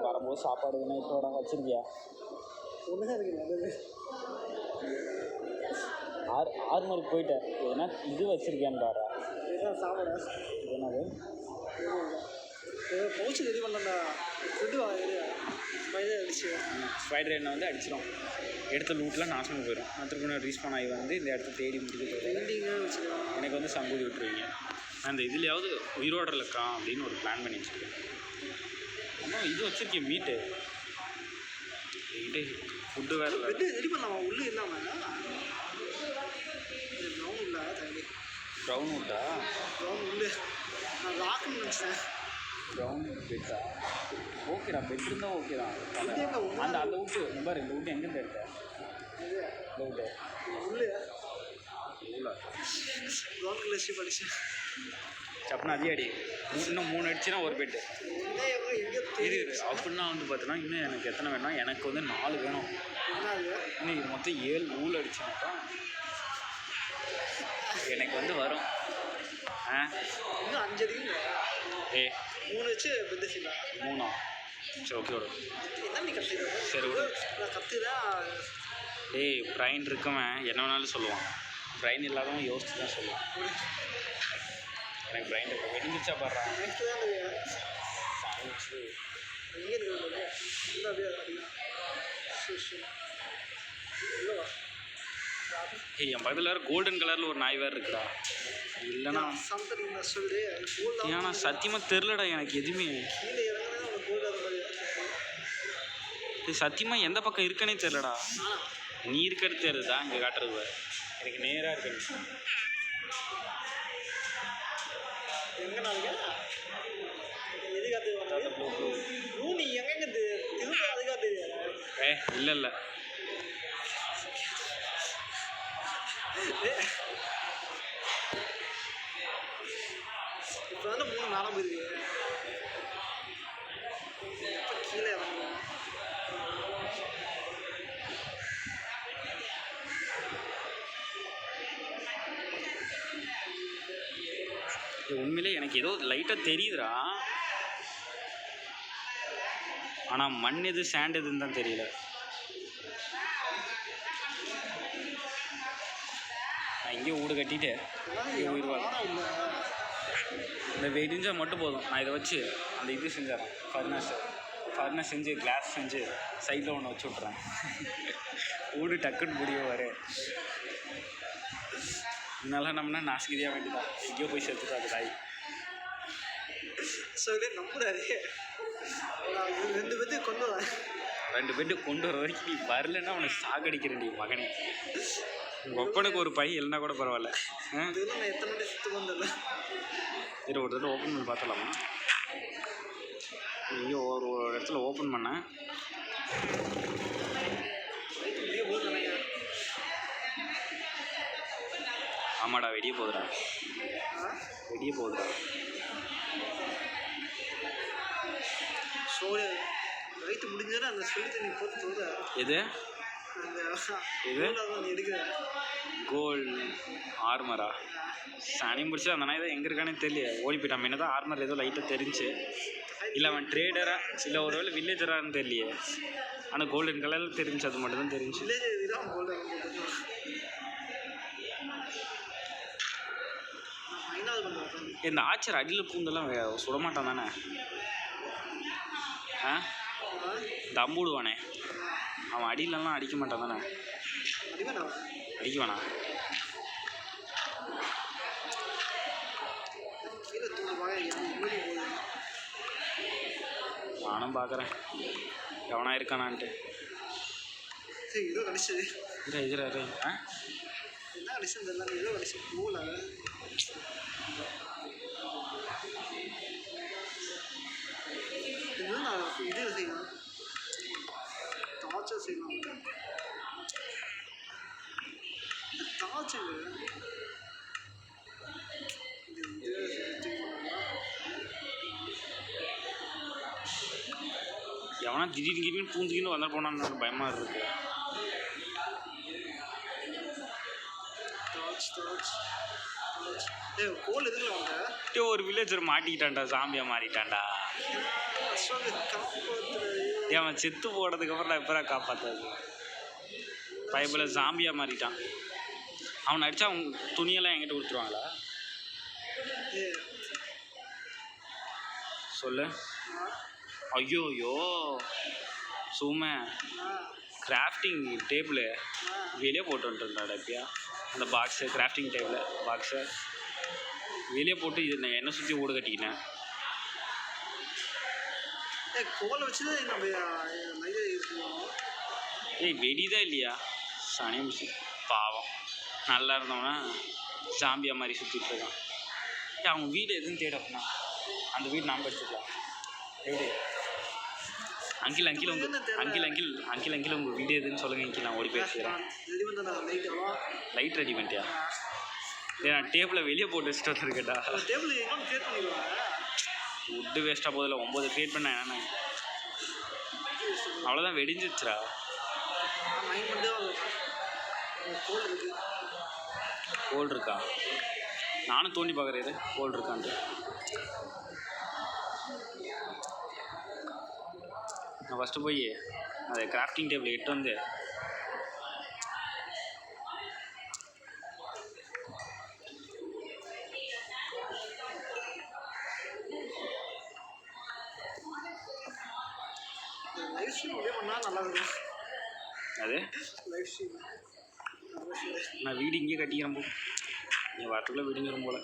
வரும்போது சாப்பாடு நைட்டோட வச்சுருக்கியா? ஒன்று தான் இருக்குது. ஆர்மருக்கு போயிட்டேன். ஏன்னா இது வச்சுருக்கேன்னு பாரு. சாப்பாடு என்னது பவுச்சு ரெடி பண்ணா ஸ்பைடர் என்ன வந்து அடிச்சிடும். எடுத்த லூட்லாம் நாசமாக போயிடும். நான் திரும்ப ரீஸ்பான் ஆகி வந்து இந்த இடத்த தேடி முடிக்க எனக்கு வந்து சம்பூதி விட்டுருவீங்க. நான் இந்த இதுலையாவது உயிரோட இருக்கா அப்படின்னு ஒரு பிளான் பண்ணி வச்சுருக்கேன். ஆனால் இது வச்சுருக்கேன் மீட்டு என்கிட்ட ஃபுட்டு வேறு ரெடி பண்ணலாம். உள்ளே இல்லாமல் ப்ரௌன் உட்டா? ப்ரௌன் உள்ளே நான் லாக்குன்னு நினச்சேன். ப்ரௌன் பெட்டா? ஓகேடா, பெட் இருந்தால் ஓகே தான். அந்த விட்டு நம்பர் இந்த விட்டு எங்கேருந்து எடுத்தேன்? இந்த விட்டு உள்ளே இல்லை ப்ரௌன் கலர் படித்தேன். சப்புனா அதே அடி. இன்னும் 3 அடிச்சுன்னா ஒரு பெட்டு இது. அப்படின்னா வந்து பார்த்தோன்னா இன்னும் எனக்கு எத்தனை வேணும்? எனக்கு வந்து 4 வேணும். இன்னும் மொத்தம் 7 ஊல் அடிச்சுனாக்கா எனக்கு வந்து வரும். இன்னும் 5 அடிக்கும். 3 வச்சு பெட்டு 3ஆ? சரி ஓகே விடு. என்ன நீ கற்றுக்க? சரி விடு. நான் கற்றுதான். பிரைன் இருக்கவன் என்ன வேணாலும் சொல்லுவான். பிரைன் இல்லாதவன் யோசிச்சு தான் சொல்லுவான். எனக்கு பிரைன் இருக்கு. வெடிஞ்சிச்சா பாடுறா. சாமிச்சு எங்கே இருக்கு? என் பக்கத்தில் வேறு கோல்டன் கலரில் ஒரு நாய் வேறு இருக்குடா. இல்லைண்ணா ஏன்னா சத்தியமாக தெரிலடா எனக்கு எதுவுமே. சத்தியமாக எந்த பக்கம் இருக்குன்னே தெரிலடா. நீ இருக்கிறது தெரியுதா இங்கே காட்டுறது பாரு. எனக்கு நேராக இருக்கு. எங்கே நாளைக்கு எது காத்து நீ எங்கெங்க திரும்ப அது காத்து இல்லை இல்லை இப்போ வந்து 3 நாளாக போயிருக்கு. எப்போ கீழே இறங்குவோம்? உண்மையிலே எனக்கு ஏதோ லைட்டாக தெரியுதுடா. ஆனால் மண் எது சாண்ட் எதுன்னு தான் தெரியல. நான் இங்கே வீடு கட்டிட்டு இங்கே உயிர்வாள் இந்த வெடிஞ்சால் மட்டும் போதும். நான் இதை வச்சு அந்த இது செஞ்சிடறேன். ஃபர்னஸ் செஞ்சு கிளாஸ் செஞ்சு சைடில் ஒன்று வச்சு விட்றேன். வீடு டக்குன்னு முடியும் வர. இதனால நம்மனா நாசிக்கிறியாக வேண்டியதான். எங்கேயோ போய் சேர்த்துட்டு அது தாய் சொல்லி நம்புறாரு. 2 பேர்த்துக்கு கொண்டு வரேன். 2 பேர்ட்டு கொண்டு வர வரைக்கும் நீ வரலன்னா அவனை சாகடிக்கிறேன் நீ மகனே. உங்கள் ஒப்பனுக்கு ஒரு பை இல்லைன்னா கூட பரவாயில்ல. இதெல்லாம் நான் எத்தனை மணி சுற்று வந்தல. சரி ஒரு தடவை ஓப்பன் பண்ணி பார்த்தலாமா? ஐயோ ஒரு இடத்துல ஓப்பன் பண்ணேன். ஆமாடா வெடியே போகுதுடா. வெடியே போகுதுடா. சோறு ரைட்டு முடிஞ்சா அந்த சொல்லி தண்ணி போட்டு சொல்ற எது இது எடுக்கிற கோல்டு ஆர்மரா சனியும் பிடிச்சி அந்த நாய் தான் எங்கே இருக்கானே தெரியல. ஓடி போயிட்டான். என்ன தான் ஆர்மர் ஏதோ லைட்டாக தெரிஞ்சு. இல்லை அவன் ட்ரேடராக இல்லை ஒரு வேளை வில்லேஜரான்னு தெரியலையே. ஆனால் கோல்டன் கலரில் தெரிஞ்சு. அது மட்டும் தான் தெரிஞ்சு. இந்த ஆச்சர் அடியில் பூந்தெல்லாம் சுடமாட்டான் தானே? ஆ தம்புடுவானே அவன் அடியிலலாம் அடிக்க மாட்டான் தானே? அடிக்க வேணாம். நானும் பார்க்குறேன் எவனா இருக்கானான்ட்டு. ஏதோ கடிச்சது இதில் ஆ என்ன கடிச்சது தெரியல. ஏதோ கடிச்சு போகல. இது செய்யலாம். டார்ச்சர் செய்யலாம். டார்ச்சர் எவனா திடீர்னு பூந்துக்கின்னு வந்தால் போனான்னு பயமாக இருக்கு. கோல் எதுல வாங்க ஒரு வில்லேஜர் மாட்டிக்கிட்டான்டா. சாம்பியாக மாறிட்டான்டா. அவன் செத்து போடுறதுக்கப்புறம் நான் எப்போ காப்பாற்றாது. பைபிளில் சாம்பியாக மாறிட்டான். அவன் அடித்தா அவங்க துணியெல்லாம் என்கிட்ட கொடுத்துருவாங்களா சொல்லு. ஐயோ ஐயோ சும்மா கிராஃப்டிங் டேபிள் வெளியே போட்டு வந்துட்டுருந்தாடா. எப்பயா அந்த பாக்ஸு கிராஃப்டிங் டேபிள் பாக்ஸை வெளியே போட்டு இது நான் என்ன சுற்றி ஓடு கட்டிக்கினேன். கோலை வச்சு நம்ம ஏய் வெடிதான் இல்லையா சனி மிஷி பாவம். நல்லா இருந்தவனா ஜாம்பியா மாதிரி சுற்றிட்டு இருக்கான். அவங்க வீடு எதுன்னு தேடப்பண்ணா அந்த வீடு நாம் எடுத்துக்கலாம். எப்படி அங்கிள் அங்கிள் உங்கள் வீடு எதுன்னு சொல்லுங்கள் அங்கிள். நான் ஓடி போயிருக்கிறேன். லைட் ரெடி பண்ணிட்டியா? நான் டேபிளை வெளியே போட்டு வச்சுட்டு வந்துருக்கேட்டா. வுட்டு வேஸ்ட்டாக போதில்ல. 9 க்ரியேட் பண்ண என்னென்ன அவ்வளோதான் வெடிஞ்சிச்சுரா. கோல்டு இருக்கா? நானும் தோண்டி பார்க்குறது கோல்டு இருக்கான்ட்டு. நான் ஃபஸ்ட்டு போய் அதை கிராஃப்டிங் டேபிள் எட்டு வந்து அது நான் வீடு இங்கே கட்டிக்கிறேன் போ. நீ வாரத்துக்குள்ளே வீடுங்கிற போல.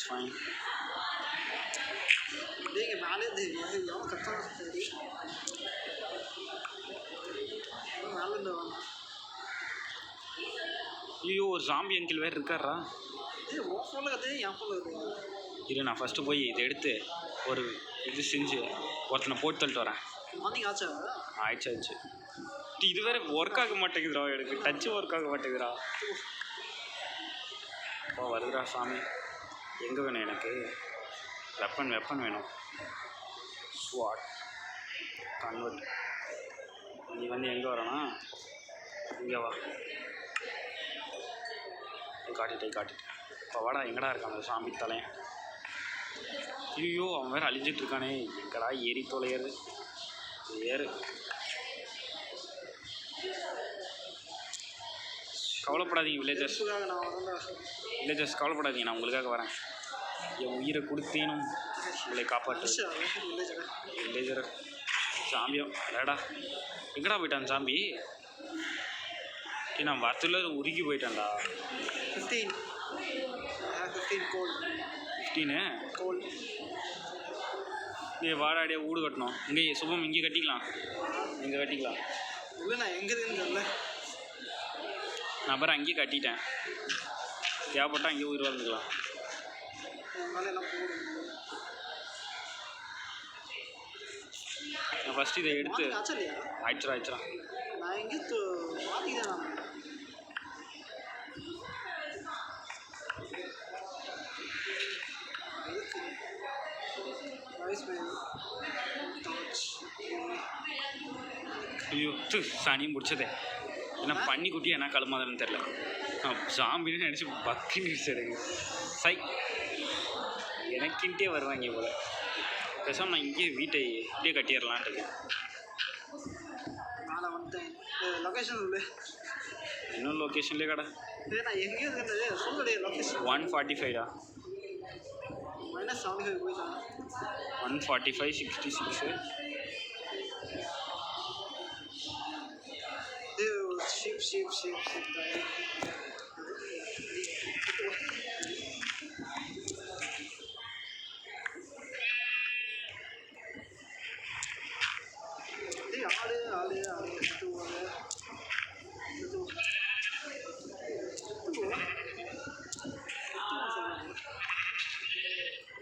ஃபைன். டேய் மேலே எவ்வளோ கஷ்டம் சரி மேலே இருந்து வாங்க. ஐயோ ஒரு ஜாம்பி அங்கிள் வேறு இருக்காரா. ஏய் உன் ஃபோனில் கற்று என் ஃபோனில் இருக்குது. இரு நான் ஃபஸ்ட்டு போய் இதை எடுத்து ஒரு இது செஞ்சு ஒருத்தனை போட்டு தள்ளிட்டு வரேன். மார்னிங் ஆச்சா? ஆயிடுச்சு. இது வேறு ஒர்க் ஆக மாட்டேங்குதுடா, எனக்கு டச்சு ஒர்க் ஆக மாட்டேங்குதுடா. அப்பா வருதுடா சாமி. எங்கே வேணும் எனக்கு? வெப்பன் வேணும். ஸ்வாட் கன்வெர்ட். நீ வந்து எங்கே வரனா? இங்கே வா. காட்டிட்டேன். இப்போ வாடா, எங்கடா இருக்கான் அந்த சாமி தலையன்? ஐயோ அவன் வேறு அழிஞ்சிட்டு இருக்கானே. எங்கடா ஏறி தொலையிறது? ஏறு. கவலைப்படாதீங்க வில்லேஜர்ஸ், கவலைப்படாதீங்க, நான் உங்களுக்காக வரேன். என் உயிரை கொடுத்தேனும் உங்களை காப்பாற்று. வில்லேஜர் சாம்பியம் அடடா, எங்கடா போயிட்டான் சாம்பி? நான் வரத்துல உருகி போயிட்டான்டா. 15 நீ வாடாடியே வீடு கட்டணும். இங்கே சுபம் இங்கே கட்டிக்கலாம். இல்லை நான் எங்கே இருக்குன்னு தெரியல. நான் பாரு அங்கேயே கட்டிட்டேன். தேவைப்பட்டா அங்கேயே உயிர் வாழ்ந்துக்கலாம். நான் ஃபஸ்ட்டு இதை எடுத்து ஆயிடுச்சுடா. நான் எங்கே மாற்றிக்கிறேன். ஐயோ சனியும் பிடிச்சதே. ஏன்னா பண்ணி குட்டி என்ன கழுமாதுன்னு தெரில. ஜாம்பின்னு நினச்சி பக்கின்னு எனக்கு சை எனக்கின்ட்டே வருவாங்க போல். பேசாமல் நான் இங்கேயே வீட்டை இப்படியே கட்டிடலான்ட்டு இருக்கேன். நான் வந்துட்டேன். லொக்கேஷன் இல்லை, இன்னும் லொக்கேஷன்லேயே கடை. நான் எங்கேயும் இருக்கிறது சொல்லுடைய லொக்கேஷன் 145டா. -75 போயிட்டான். 145 66. ஷிப் ஆளு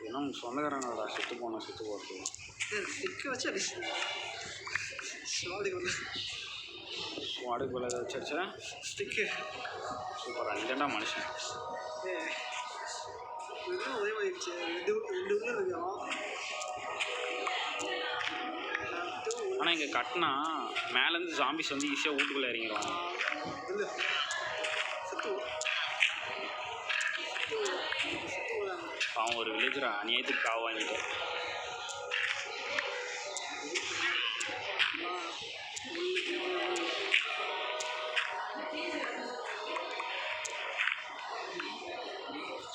இன்னும் சொந்தக்காரங்களோட செத்து போகிறது ஸ்டிக்கு வச்சு அடிச்சு வாடுக்குள்ள ஏதாவது வச்சிருச்சா ஸ்டிக்கு சூப்பர். அங்கேண்டா மனுஷன் ஒரே மாதிரிச்சு. ரெண்டு ஊரில் இருக்கான். ஆனால் இங்கே கட்டினா மேலேருந்து ஜாம்பிஸ் வந்து ஈஸியாக வீட்டுக்குள்ளே இறங்கிடுவாங்க. இல்லை அவன் ஒரு வில்லேஜர் அநியாயத்துக்கு காவு வாங்கிட்டு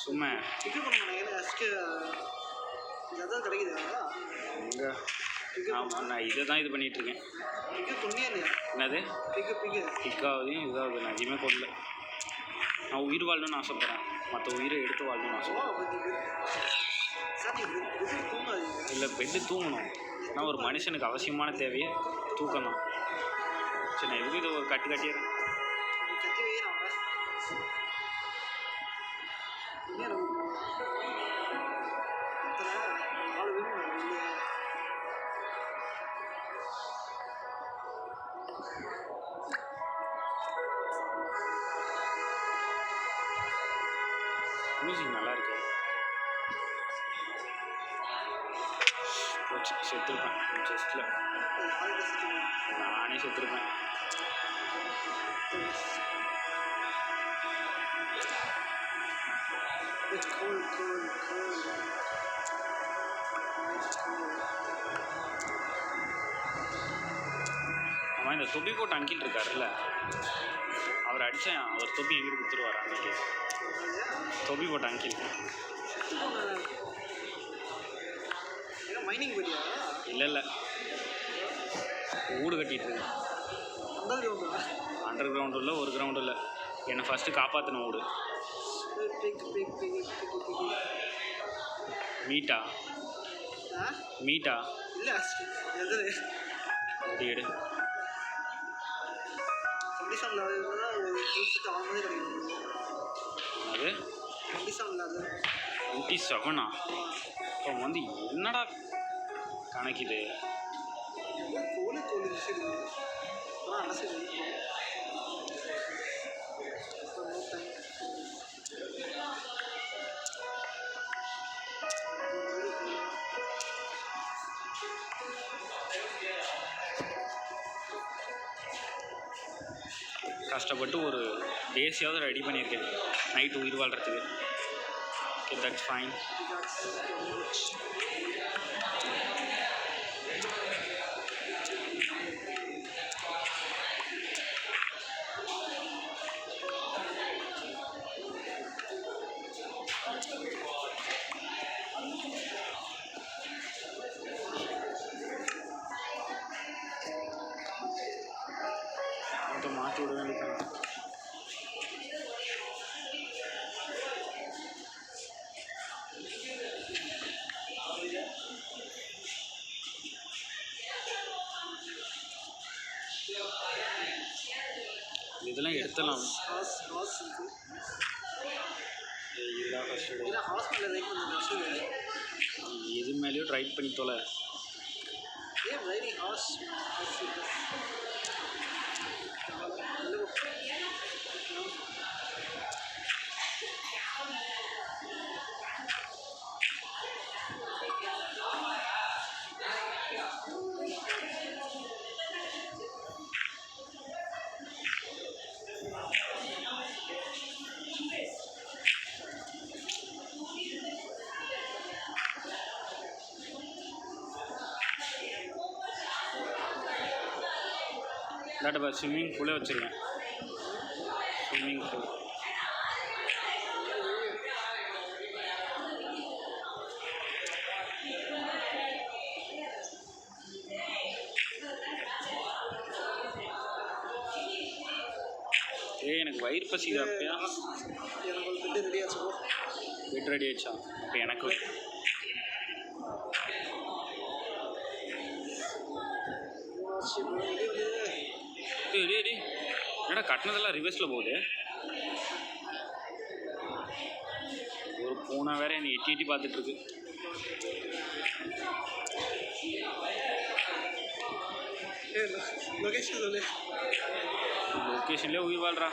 சும்மா பிக்கப் பண்ண எதாவது கிடைக்குது. இங்கே நான் இதை தான் இது பண்ணிகிட்ருக்கேன். பிக்கப் பண்ணியா இல்லையா? என்னது பிக்கப் பிக்காவதையும் இதாவது நான் எதுவுமே கொள்ளல. நான் உயிர் வாழணும்னு ஆசைப்பட்றேன், மற்ற உயிரை எடுத்து வாழணும்னு ஆசைப்பட்றேன். இல்லை பெட்டு தூங்கணும். ஆனால் ஒரு மனுஷனுக்கு அவசியமான தேவையே தூக்கம் தான். சரி நான் எதுக்கு இதை ஒரு கட்டிடுறேன். மியூசிக் நல்லா இருக்கு. போச்சு, செத்துருப்பேன் ஜஸ்ட்டில். நானே செத்துருப்பேன். அவன் இந்த தொப்பி போட்டு அங்கிட்டு இருக்காருல்ல, அவர் அடித்தேன். அவர் தொப்பி எங்கிட்டு கொடுத்துருவார் அன்றைக்கி. தொப்பி போட்ட அங்கில் மைனிங் போட்டியா? இல்லை வீடு கட்டிகிட்டு இருக்கேன். அண்டர் கிரவுண்டு இல்லை, ஒரு கிரவுண்டு இல்லை. என்னை ஃபஸ்ட்டு காப்பாற்றின வீடு. மீட்டா ஆ மீட்டா இல்லை எது அப்படி எடு. கண்டிஷன் இல்லாததுன்னா ஒரு ஃபுல் ஆன் மாதிரி கிடைக்கும். அது கண்டிஷன் இல்லாத 27 இப்போ வந்து என்னடா கணக்குது. கோழி சரி ஆனால் சரி கஷ்டப்பட்டு ஒரு டேஸையாவது ரெடி பண்ணியிருக்கேன் நைட்டு உயிர் வாழ்கிறதுக்கு. Okay that's fine. மாற்றி விட வேண்டியது. இதெல்லாம் எடுத்துடலாம். இதெல்லாம் ஃபஸ்ட்டு எது மேலேயும் ட்ரை பண்ணி தொலை. இல்லாட்ட ஸ்விம்மிங் பூலே வச்சுருக்கேன். ஸ்விம்மிங் பூல் எனக்கு வயிறு பசிது. அப்பயா பெட் ரெடி ஆச்சா? இப்போ எனக்கு என்னடா கட்டினதெல்லாம் ரிவர்ஸில் போகுது. ஒரு பூனை வேற என்னை எட்டி எட்டி பார்த்துட்ருக்கு. லொக்கேஷன்லேயே உயிர் வாழ்றா.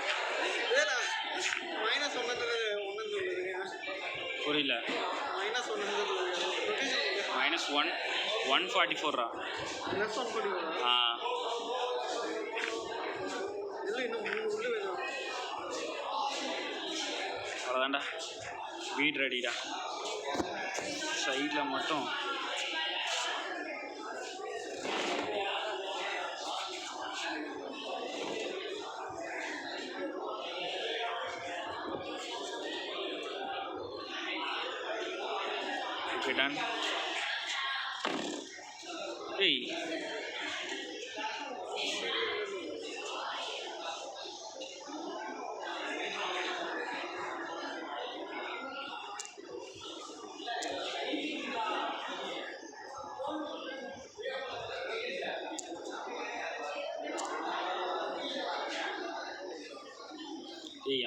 புரியல. -144 ஆ அவ்வளோதான்டா. வீடு ரெடிடா. சைடில் மட்டும் ஓகே டன். ஏய்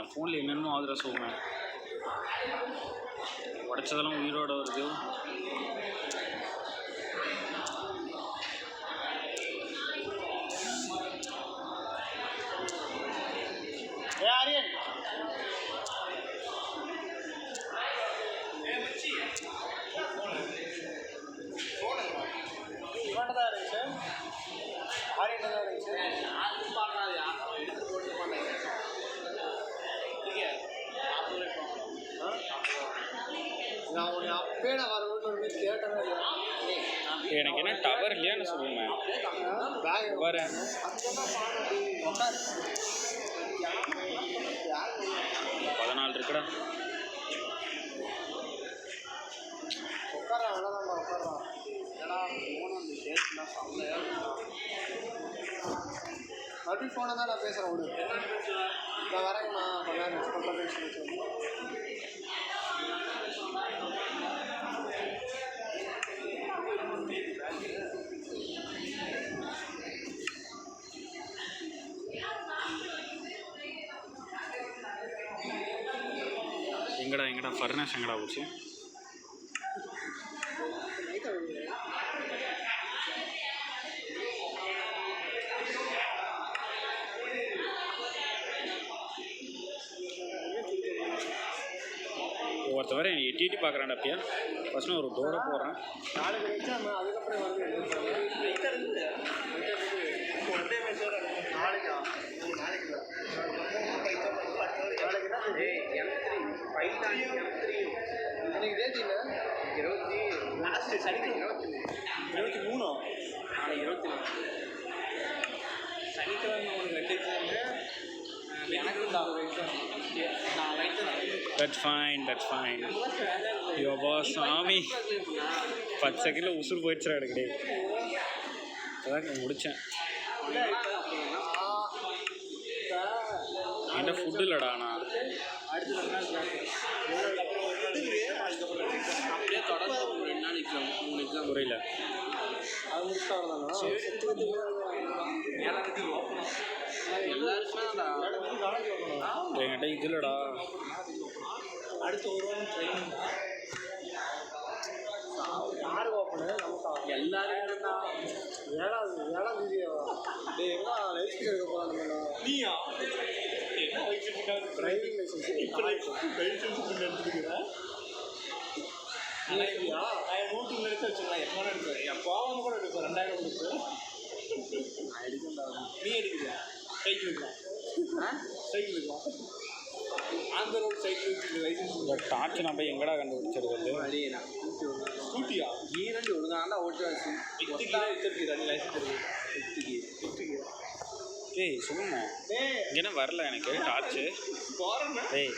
என் ஃபோனில் என்னென்னமோ ஆகுதுடா சோமே. உடச்சதெல்லாம் உயிரோட வருது. எனக்கு என்ன டவர் இல்லையான்னு சொல்லுங்க. வரேன் 14 இருக்குடா. மறுபடியும் ஃபோனை தான் நான் பேசுகிறேன். விடு, நான் வரேங்கண்ணா. கொஞ்சம் நேரம் எங்கடா ஃபர்னஸ் எங்கடா போச்சு? ஒருத்தவரை எட்டி எட்டி பார்க்குறான்டா அப்பயா. ஃபஸ்ட்டு ஒரு டோரை போடுறேன். நாளைக்கு எக்ஸாம், அதுக்கப்புறம் வந்து நாளைக்கா? நாளைக்கு எனக்கு டேட் இல்லை. 20 லாஸ்ட்டு சனிக்கிழமை 23 நாளைக்கு 24 சனிக்கிழமை உங்களுக்கு 2 எக்ஸாமு. எனக்கு தான் எக்ஸாம். நான் That's fine. யோபா சாமி, 10 செகண்டில் உசுறு போயிடுச்சுடா எனக்கு. அதான் முடித்தேன். என்கிட்ட ஃபுட்டு இல்லைடா. நான் அடுத்து 2 நாள் அப்படியே தொடர்ந்து 2 நாள் எக்ஸாம் 3 எக்ஸாம் புரியல. அது முடிச்சுட்டு வரலாம். எல்லாருக்குமே என்கிட்ட இது இல்லைடா. அடுத்த ஒரு வாரம் ட்ரைனிங் யாரு ஓப்பனு? நமக்கு எல்லாருக்கும் தான். 7ஆம் தேதி எங்கே லைசன்ஸ் எடுக்க போகிறாங்க? நீயா? என்ன லைசன்ஸ்? Driving license. இப்போ லைசன்ஸ் எடுத்துக்கிறேன். இல்லையா? நான் நோட்டு எடுத்து வச்சுக்கலாம். எப்போ எடுப்பேன்? என் போகாமல் கூட எடுப்பேன். 2000 கொடுத்து நான் எடுக்கண்டா. நீ எடுக்கிறியா? சைக்கிளுக்கலாம் அந்த ரோடு சைக்கிளுக்கு லைசன்ஸ். இந்த டார்ச் நான் போய் எங்கடா கண்டுபிடிச்சிருக்கிறது? ஸ்கூட்டியா? கீரண்டி ஒழுங்காண்டா ஓட்டுவாச்சு. 8 கீரை வச்சிருக்கீங்க லைசன்ஸ் இருக்கு. 8 கீரை. ஏய் சொல்லுங்க. இங்கே வரல எனக்கு டார்ச்சு. ஏய்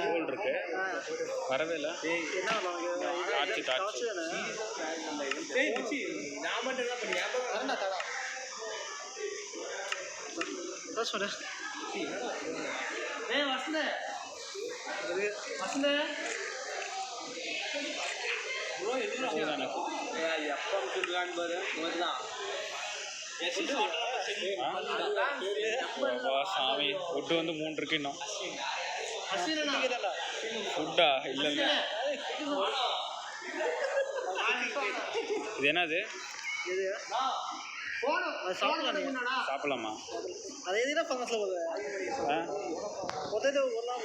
கோல் இருக்கு வரவே இல்லை. டார்ச்சு நான் மட்டும் என்ன பண்ணி சாமி ஃபுட்டு வந்து 3 இருக்கு இன்னும். ஃபுட்டா இல்லை இல்லை. இது என்னது? சாப்பிடலாமா? அது எதுனா ஃபங்கஸில் போகுது. போடலாம்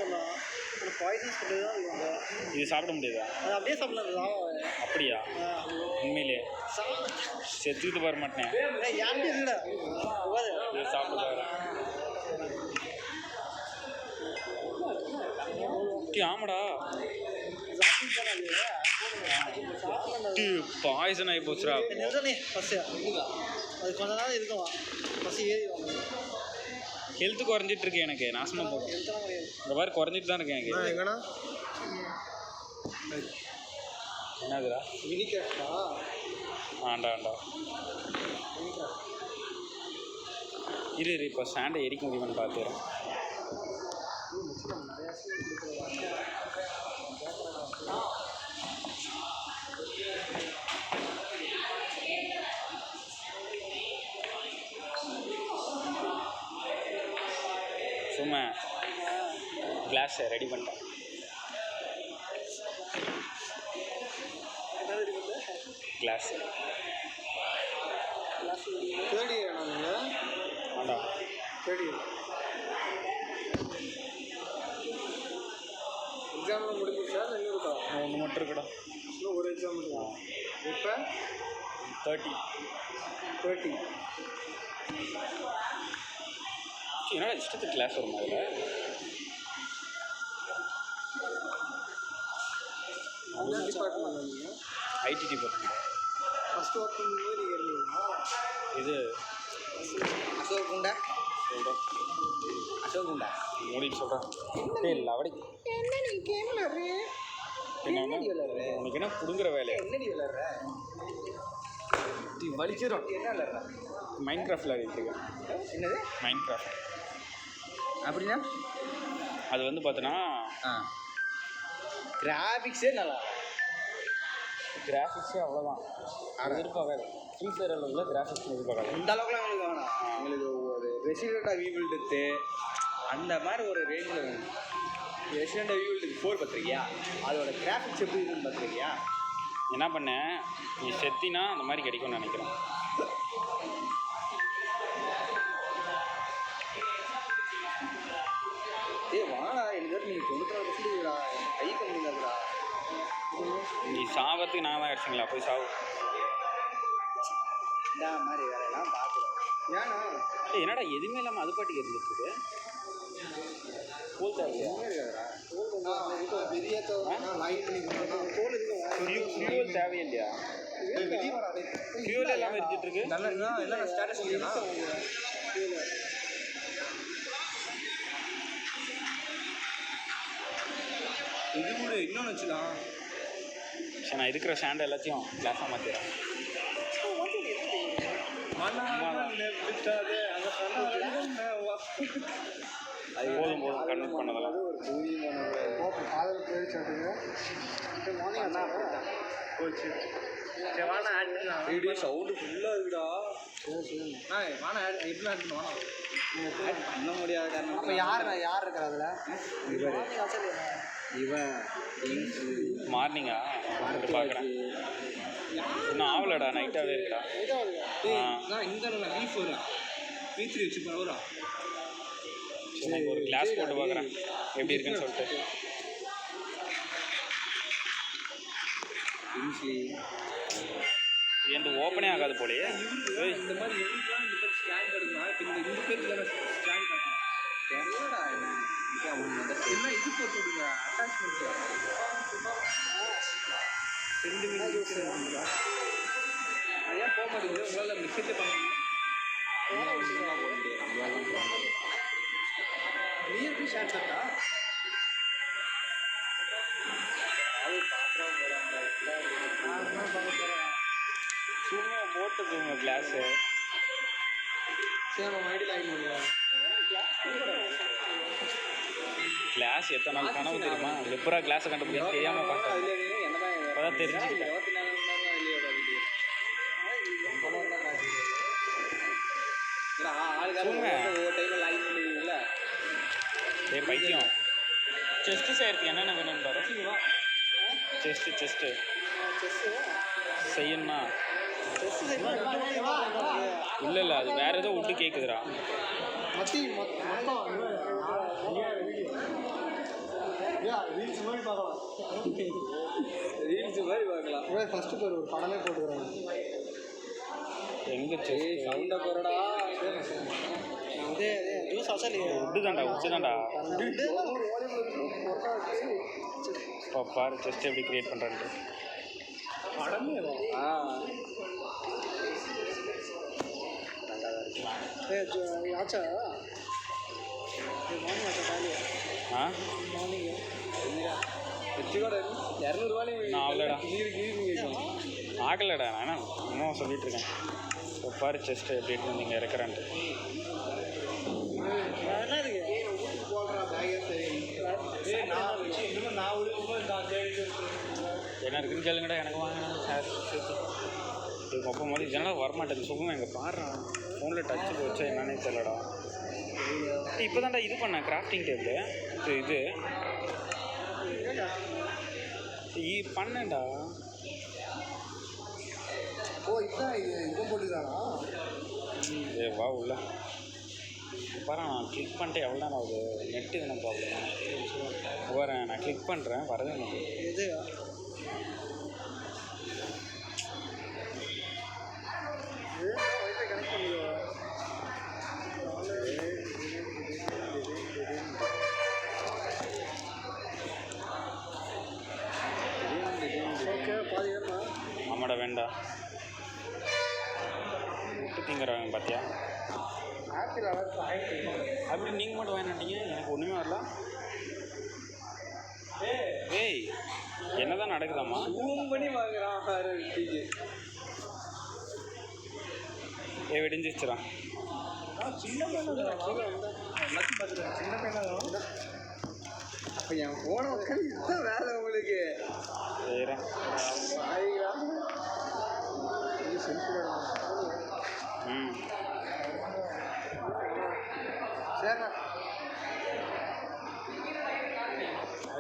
ஒரு பாய்சன்ஸ் ஃபுட்டு தான் இருக்குங்க. இது சாப்பிட முடியாதா? அது அப்படியே சாப்பிடலாம். அப்படியா? உண்மையிலே செத்துக்கிட்டு வர மாட்டேன். சாப்பிட ஆமாடா பாய்சன் ஆகி போச்சுடா. அது கொஞ்ச நாள் இருக்கும். பசி ஏறி ஹெல்த்து குறைஞ்சிட்டு இருக்கு எனக்கு. நாசமாக போகும். இந்த மாதிரி குறைஞ்சிட்டு தான் இருக்கேன் எனக்கு. எங்கண்ணா என்னதுடா? மினிகிராஃப்டா? ஆண்டா இரு இப்போ ஸ்டாண்டை எரிக்க முடியுமான்னு பார்த்துறேன். சும்மா கிளாஸை ரெடி பண்ணிட்டேன். கிளாஸ் தேர்ட் இயர் நீங்கள்? ஆண்டா தேர்ட் இயர் எக்ஸாம்லாம் முடிஞ்சிச்சா? இன்னும் இருக்கா? ஒன்று மட்டும் இருக்குடா. இன்னும் ஒரு எக்ஸாம் இருக்கா? இப்போ 30 என்னடா இஷ்டத்துக்கு கிளாஸ் வரும் அதில்? என்ன டிபார்ட்மெண்ட் நீங்கள்? IT department. ஃபஸ்ட்டு ஒர்க் பண்ணும்போது நீங்கள் இருந்தீங்களா? இது அசோக்குண்டா மூடின்னு சொல்கிறேன். இல்லை அவடி என்ன நீ கேம் விளாட்ற? உனக்கு என்ன புடுங்குற வேலையா? என்னடி விளாட்ற? வலிச்சிடும். என்ன விளாட்ற? மைண்ட் கிராஃப்ட் விளாடிட்டுருக்கேன். என்னது மைண்ட் கிராஃப்ட்? அப்படின்னா அது வந்து பார்த்தோன்னா கிராஃபிக்ஸே நல்லா. கிராஃபிக்ஸே அவ்வளோதான். எதிர்பார்க்காது. ஃப்ரீ ஃபயரில் உள்ள கிராஃபிக்ஸ் எதிர்பார்க்காது. இந்த அளவுக்குலாம் எங்களுக்கு வேணாம். எங்களுக்கு ஒரு ரெசிடென்ட் ஈவில் டெத்து அந்த மாதிரி ஒரு ரேஞ்சில் வேணும். Resident evil 4 பார்த்துருக்கியா? அதோட கிராஃபிக்ஸ் எப்படி இருக்குன்னு பார்த்துருக்கியா? என்ன பண்ணேன், நீ செத்தினா அந்த மாதிரி கிடைக்கும்னு நினைக்கிறேன். வாடா, எனக்கு நீ 94% கை கம்மிங்கடா. நீ சாவத்துக்கு நான் தான் அடிச்சிங்களா, போய் சாவு. இந்த மாதிரி வேலையெல்லாம் பார்க்குறோம். ஏன்னா என்னடா எதுவுமே இல்லாமல் அது பாட்டுக்கு இருந்துட்டு தோல் தேவையா? ஃபியூல் தேவையில்லையா? ஃபியூல் எல்லாமே இருந்துட்டு இருக்கு. இது கூட இன்னொன்று வச்சுக்கலாம். சரி, நான் இருக்கிற ஸ்டாண்ட் எல்லாத்தையும் கிளாஸாக மாற்றிடுறேன். அது போதும் போதும் கன்வெர்ட் பண்ணதெல்லாம். சவுண்டு ஃபுல்லாக இருக்குடா. பண்ண முடியாத காரணம். அப்போ யார் இருக்கிற அதில்? இவன் மார்னிங்கா பார்க்குறேன். இன்னும் ஆகலடா, நைட்டாகவே இருக்குடா. இந்த V4 V3 வச்சு பரவாயில்ல. சரி, ஒரு கிளாஸ் போட்டு பார்க்குறேன் எப்படி இருக்குன்னு சொல்லிட்டு. என்கிட்ட ஓப்பனே ஆகாது போலையே. இந்த மாதிரி எவ்வளோலாம் இந்த மாதிரி ஸ்கேன் எடுக்கணும். இந்த பேருக்கு ஸ்கேன் காட்டணும். தெரியலடா என்ன இது போட்டு விடுங்க. அட்டாச்மெண்ட் 2 மினிட் ஏன் போக மாட்டேங்குது? உங்களால் மிஸ்ஸே பண்ண முடியும். நீ எப்படி ஷேர் பண்ணா? சும்மா போட்டது உங்கள் கிளாஸு. சரி, நம்ம ஐடியில் ஆகி முடியும். கிளாஸ் எத்தனை நாள் கனவு தெரியுமா? எப்பரா கிளாஸை கண்டுபிடிக்க தெரியாமல் பார்த்தேன். அப்போதான் தெரிஞ்சுக்கிட்டேன். 24 மணி நேரம் வெளியே ஒவ்வொரு டைமில் லைன் பண்ணுவீங்கல்ல. ஏய் பைத்தியம், செஸ்ட்டு செய்யறதுக்கு என்னென்ன வேணும்னு பாரு. செஸ்ட்டு செய்யணும்னா இல்லை அது வேறு ஏதோ விட்டு கேட்குதுடா. ரீல்ஸ் மாதிரி பார்க்கலாம். ஃபஸ்ட்டு பேர் ஒரு படமே போட்டுக்கிறாங்க. எங்கே செஸ்ட் சவுண்டை போகிறடா. உட்டு தான்டா, உச்சு தான்டா. இப்போ பாரு செஸ்ட் எப்படி க்ரியேட் பண்ணுறேன்ட்டு. படமே ஆச்சா ஆ ஆகலடா ஆகலடா. நான் இன்னும் சொல்லிட்டு இருக்கேன். இப்போ பாரு செஸ்ட்டு எப்படி இருந்து நீங்கள் இறக்குறேன்ட்டு. என்ன இருக்குன்னு கேளுங்கடா, எனக்கு வாங்கினா சார் சேர்த்து. இது அப்போ மாதிரி இதெல்லாம் வரமாட்டேங்குது. சுகமாக எங்கள் பாடுறான் ஃபோனில் டச்சு வச்சா என்னன்னே தெரியலடா. இப்போ தான்டா இது பண்ணேன் கிராஃப்டிங் டேபிள். இது பண்ணேன்டா. இதுதான் இது போட்டுக்கிறானா? ஏ வா உள்ள பாரு. நான் கிளிக் பண்ணிட்டு எவ்வளோ நேரம் ஆகுது? நெட்டு என்ன ப்ராப்ளம் வரேன். நான் கிளிக் பண்ணுறேன் வரதே எனக்கு. இது வைஃபை கனெக்ட் பண்ணிடுவா. ஓகே பாதி வேணுமா? ஆமாடா வேண்டாம். விட்டு திங்கிறாங்க பார்த்தியா? ஆப்பிள் அளவுக்கு ஆயிட்டு அப்படி நீங்கள் மட்டும் வாங்கிட்டீங்க, எனக்கு ஒன்றுமே வரல. ஏய் என்னதான் நடக்குதாம்மா? ஜூம் பண்ணி வாங்குறான். ஏ வெடிஞ்சிச்சுடா. சின்ன பையனா அப்போ என் போன உட்காந்து இதுதான் வேலை உங்களுக்கு. சரிடா. சரிண்ணா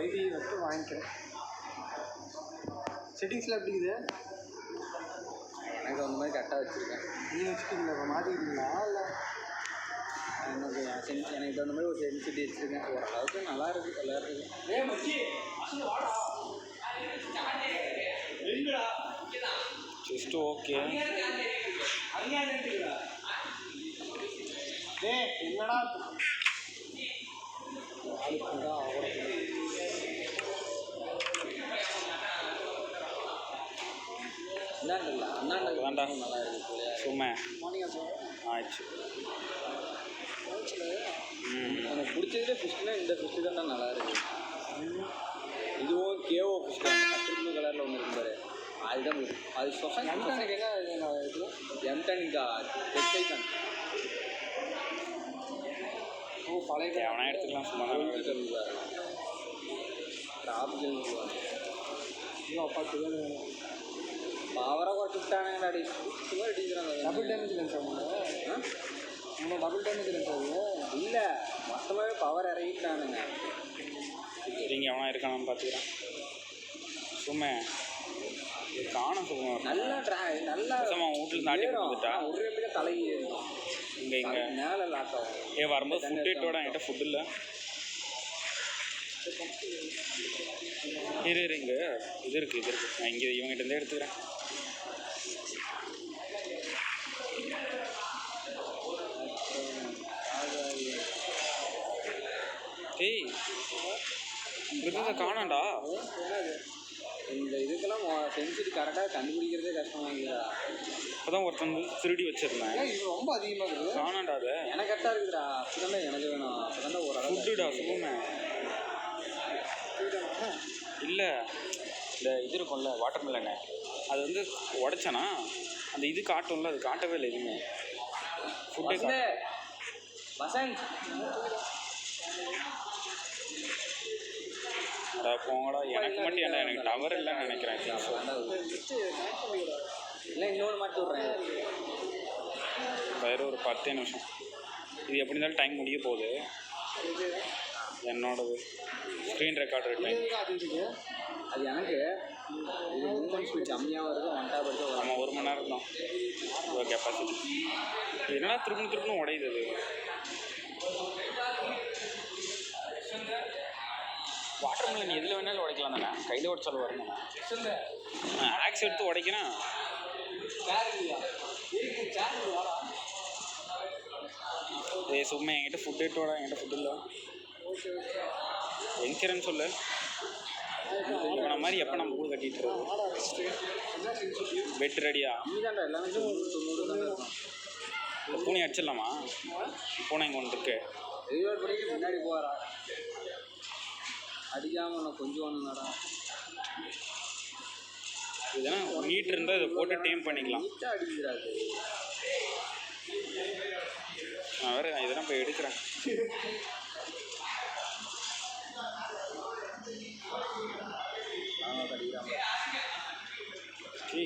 ஐடி மட்டும் வாங்கிக்கிறேன். செட்டிங்ஸ்லாம் எப்படி இருக்குது? எனக்கு அந்த மாதிரி கரெக்டாக வச்சுருக்கேன். நீங்கள் வச்சுக்கிங்களா? இப்போ மாற்றிக்கிட்டீங்களா இல்லை? எனக்கு எனக்கு தகுந்த மாதிரி ஒரு சென்சிட்டி வச்சுருக்கேன். ஓரளவுக்கு நல்லா இருக்குது விளையாடுறது. Just okay. என்னடா ஆளுக்குண்டா அவ்வளோ அந்தாண்டில்ல அந்தாண்ட வேண்டா நல்லா இருக்குது. சும்மா மார்னிங் ஆச்சு. ஆயிடுச்சு. எனக்கு பிடிச்சதுல ஃபிஷ்னா இந்த ஃபிஷ்ஷு தான் நல்லா இருக்குது. இதுவும் கேஓ ஃபிஷ் தான். ப்ளூ கலரில் ஒன்று இருந்தார். அதுதான் அது சொசைட்டி எம்டானுக்கு என்ன இது? எம்டனிக்கா டெக்டைக்கான். ஓ பழைய எவனா எடுத்துக்கலாம் சும்மா தான். டாப்கள் ஐயோ பார்த்து வேணும். பவரை குறைச்சிட்டானுங்க அடி சும்மா அடிக்கிறாங்க. டபுள் டேமேஜ் லென்ஸ் ஆகுங்க. இன்னும் டபுள் டேமேஜ் லென்ஸ் ஆகுது. இல்லை மொத்தமாகவே பவர் இறங்கிட்டானுங்க. சரிங்க, எவனா இருக்கானான்னு பார்த்துக்கிறேன். சும்மா இது காணும் சும்மா நல்லா நல்லா வீட்டில் தாண்டி வந்துட்டா ஒரு எப்படி தலைக்கு ஏறும். இங்கே மேலே லாக் ஆகும். வரும்போது ஃபுட் எட்டோட என்கிட்ட ஃபுட் இல்லை. இரு இங்கே இது இருக்குது நான் இங்கே இவங்ககிட்ட எடுத்துக்கிறேன். ஏய் இதுதான் காணாண்டா. இந்த இதுக்கெல்லாம் சென்சிட்டி கரெக்டாக கண்டுபிடிக்கிறதே கஷ்டமாகுதா. இப்போ தான் ஒருத்தன் திருடி வச்சிருந்தேன். இது ரொம்ப அதிகமாக இருக்குது. காணாண்டா அது. எனக்கு கரெக்டாக இருக்குதுடா. அப்போ எனக்கு வேணும். அப்போ தான் ஒரு ஃபுட்டுடா சுகமே. இல்லை இந்த இது இருக்கும்ல வாட்டர் மெலனு, அது வந்து உடச்சேனா அந்த இது காட்டும்ல, அது காட்டவே இல்லை எதுவுமே. ஃபுட்டே வசந்த் அடா போங்கடா. எனக்கு மட்டும் ஏன்டா, எனக்கு டவர் இல்லைன்னு நினைக்கிறேன். இல்லை இன்னொன்று மாற்றி விட்றேன். வேறு ஒரு 10 நிமிஷம். இது எப்படி இருந்தாலும் டைம் முடிய போகுது. என்னோடது ஸ்க்ரீன் ரெக்கார்டர் டைம். அது எனக்கு இது மூமெண்ட் ஸ்பீட் கம்மியாக வருது. ஒன் டாப் எடுத்து நம்ம 1 மணி நேரம் தான் கெப்பாசிட்டி. என்னடா திருப்பணும் உடையுது அது. வாட்டர் மெலன் எதில் வேணாலும் உடைக்கலாம் தானே, கையில் உடைச்சாலும் வரணும். ஆக்ஸ் எடுத்து உடைக்கிறேன். ஏ சும்மா என்கிட்ட ஃபுட் எடுத்து என்கிட்ட ஃபுட் இல்லை. எங்கிறேன்னு சொல்லு. இவனை மாதிரி எப்போ நம்ம கூட கட்டிட்டு இருக்கோம். பெட் ரெடியா? கம்மிதான்டா எல்லாமே 90 தான் இருக்கும். இந்த பூனை அடிச்சிடலாமா? பூனை இங்கே ஒன்று இருக்கு. ரீலோட் பண்ணிட்டு முன்னாடி போகிறா. அடிக்காமல் ஒன்று கொஞ்சம் ஒன்றுடா. இதெல்லாம் நீட் இருந்தால் இதை போட்டு டேம் பண்ணிக்கலாம். நீட்டாக அடிக்கிறாரு. நான் வேறு இதெல்லாம் போய் எடுக்கிறேன்.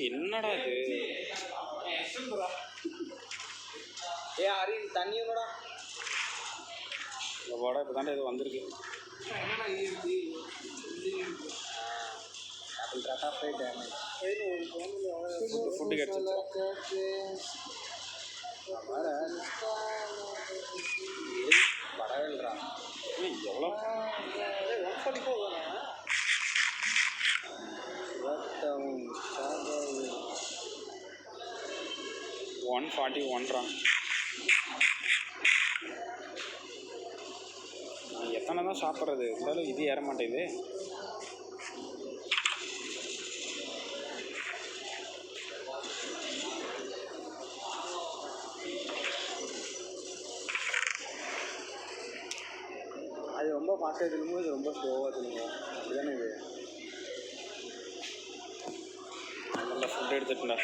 என்னடா இது? ஏ அரி தண்ணி ஒன்றுடா. இந்த வாடா இப்போ தாண்டா இது வந்திருக்கு. Double track of damage. Food கிடச்சிச்சு. பரவாயில்லடா. எவ்வளோ 141 எத்தனை தான் சாப்பிட்றது? இருந்தாலும் இது ஏற மாட்டேங்குது. அது ரொம்ப ஃபாஸ்ட்டாக திரும்பும், இது ரொம்ப ஸ்லோவாக திரும்பும். அப்படிதானே இது? நல்லா ஃபுட் எடுத்துட்டுண்டா.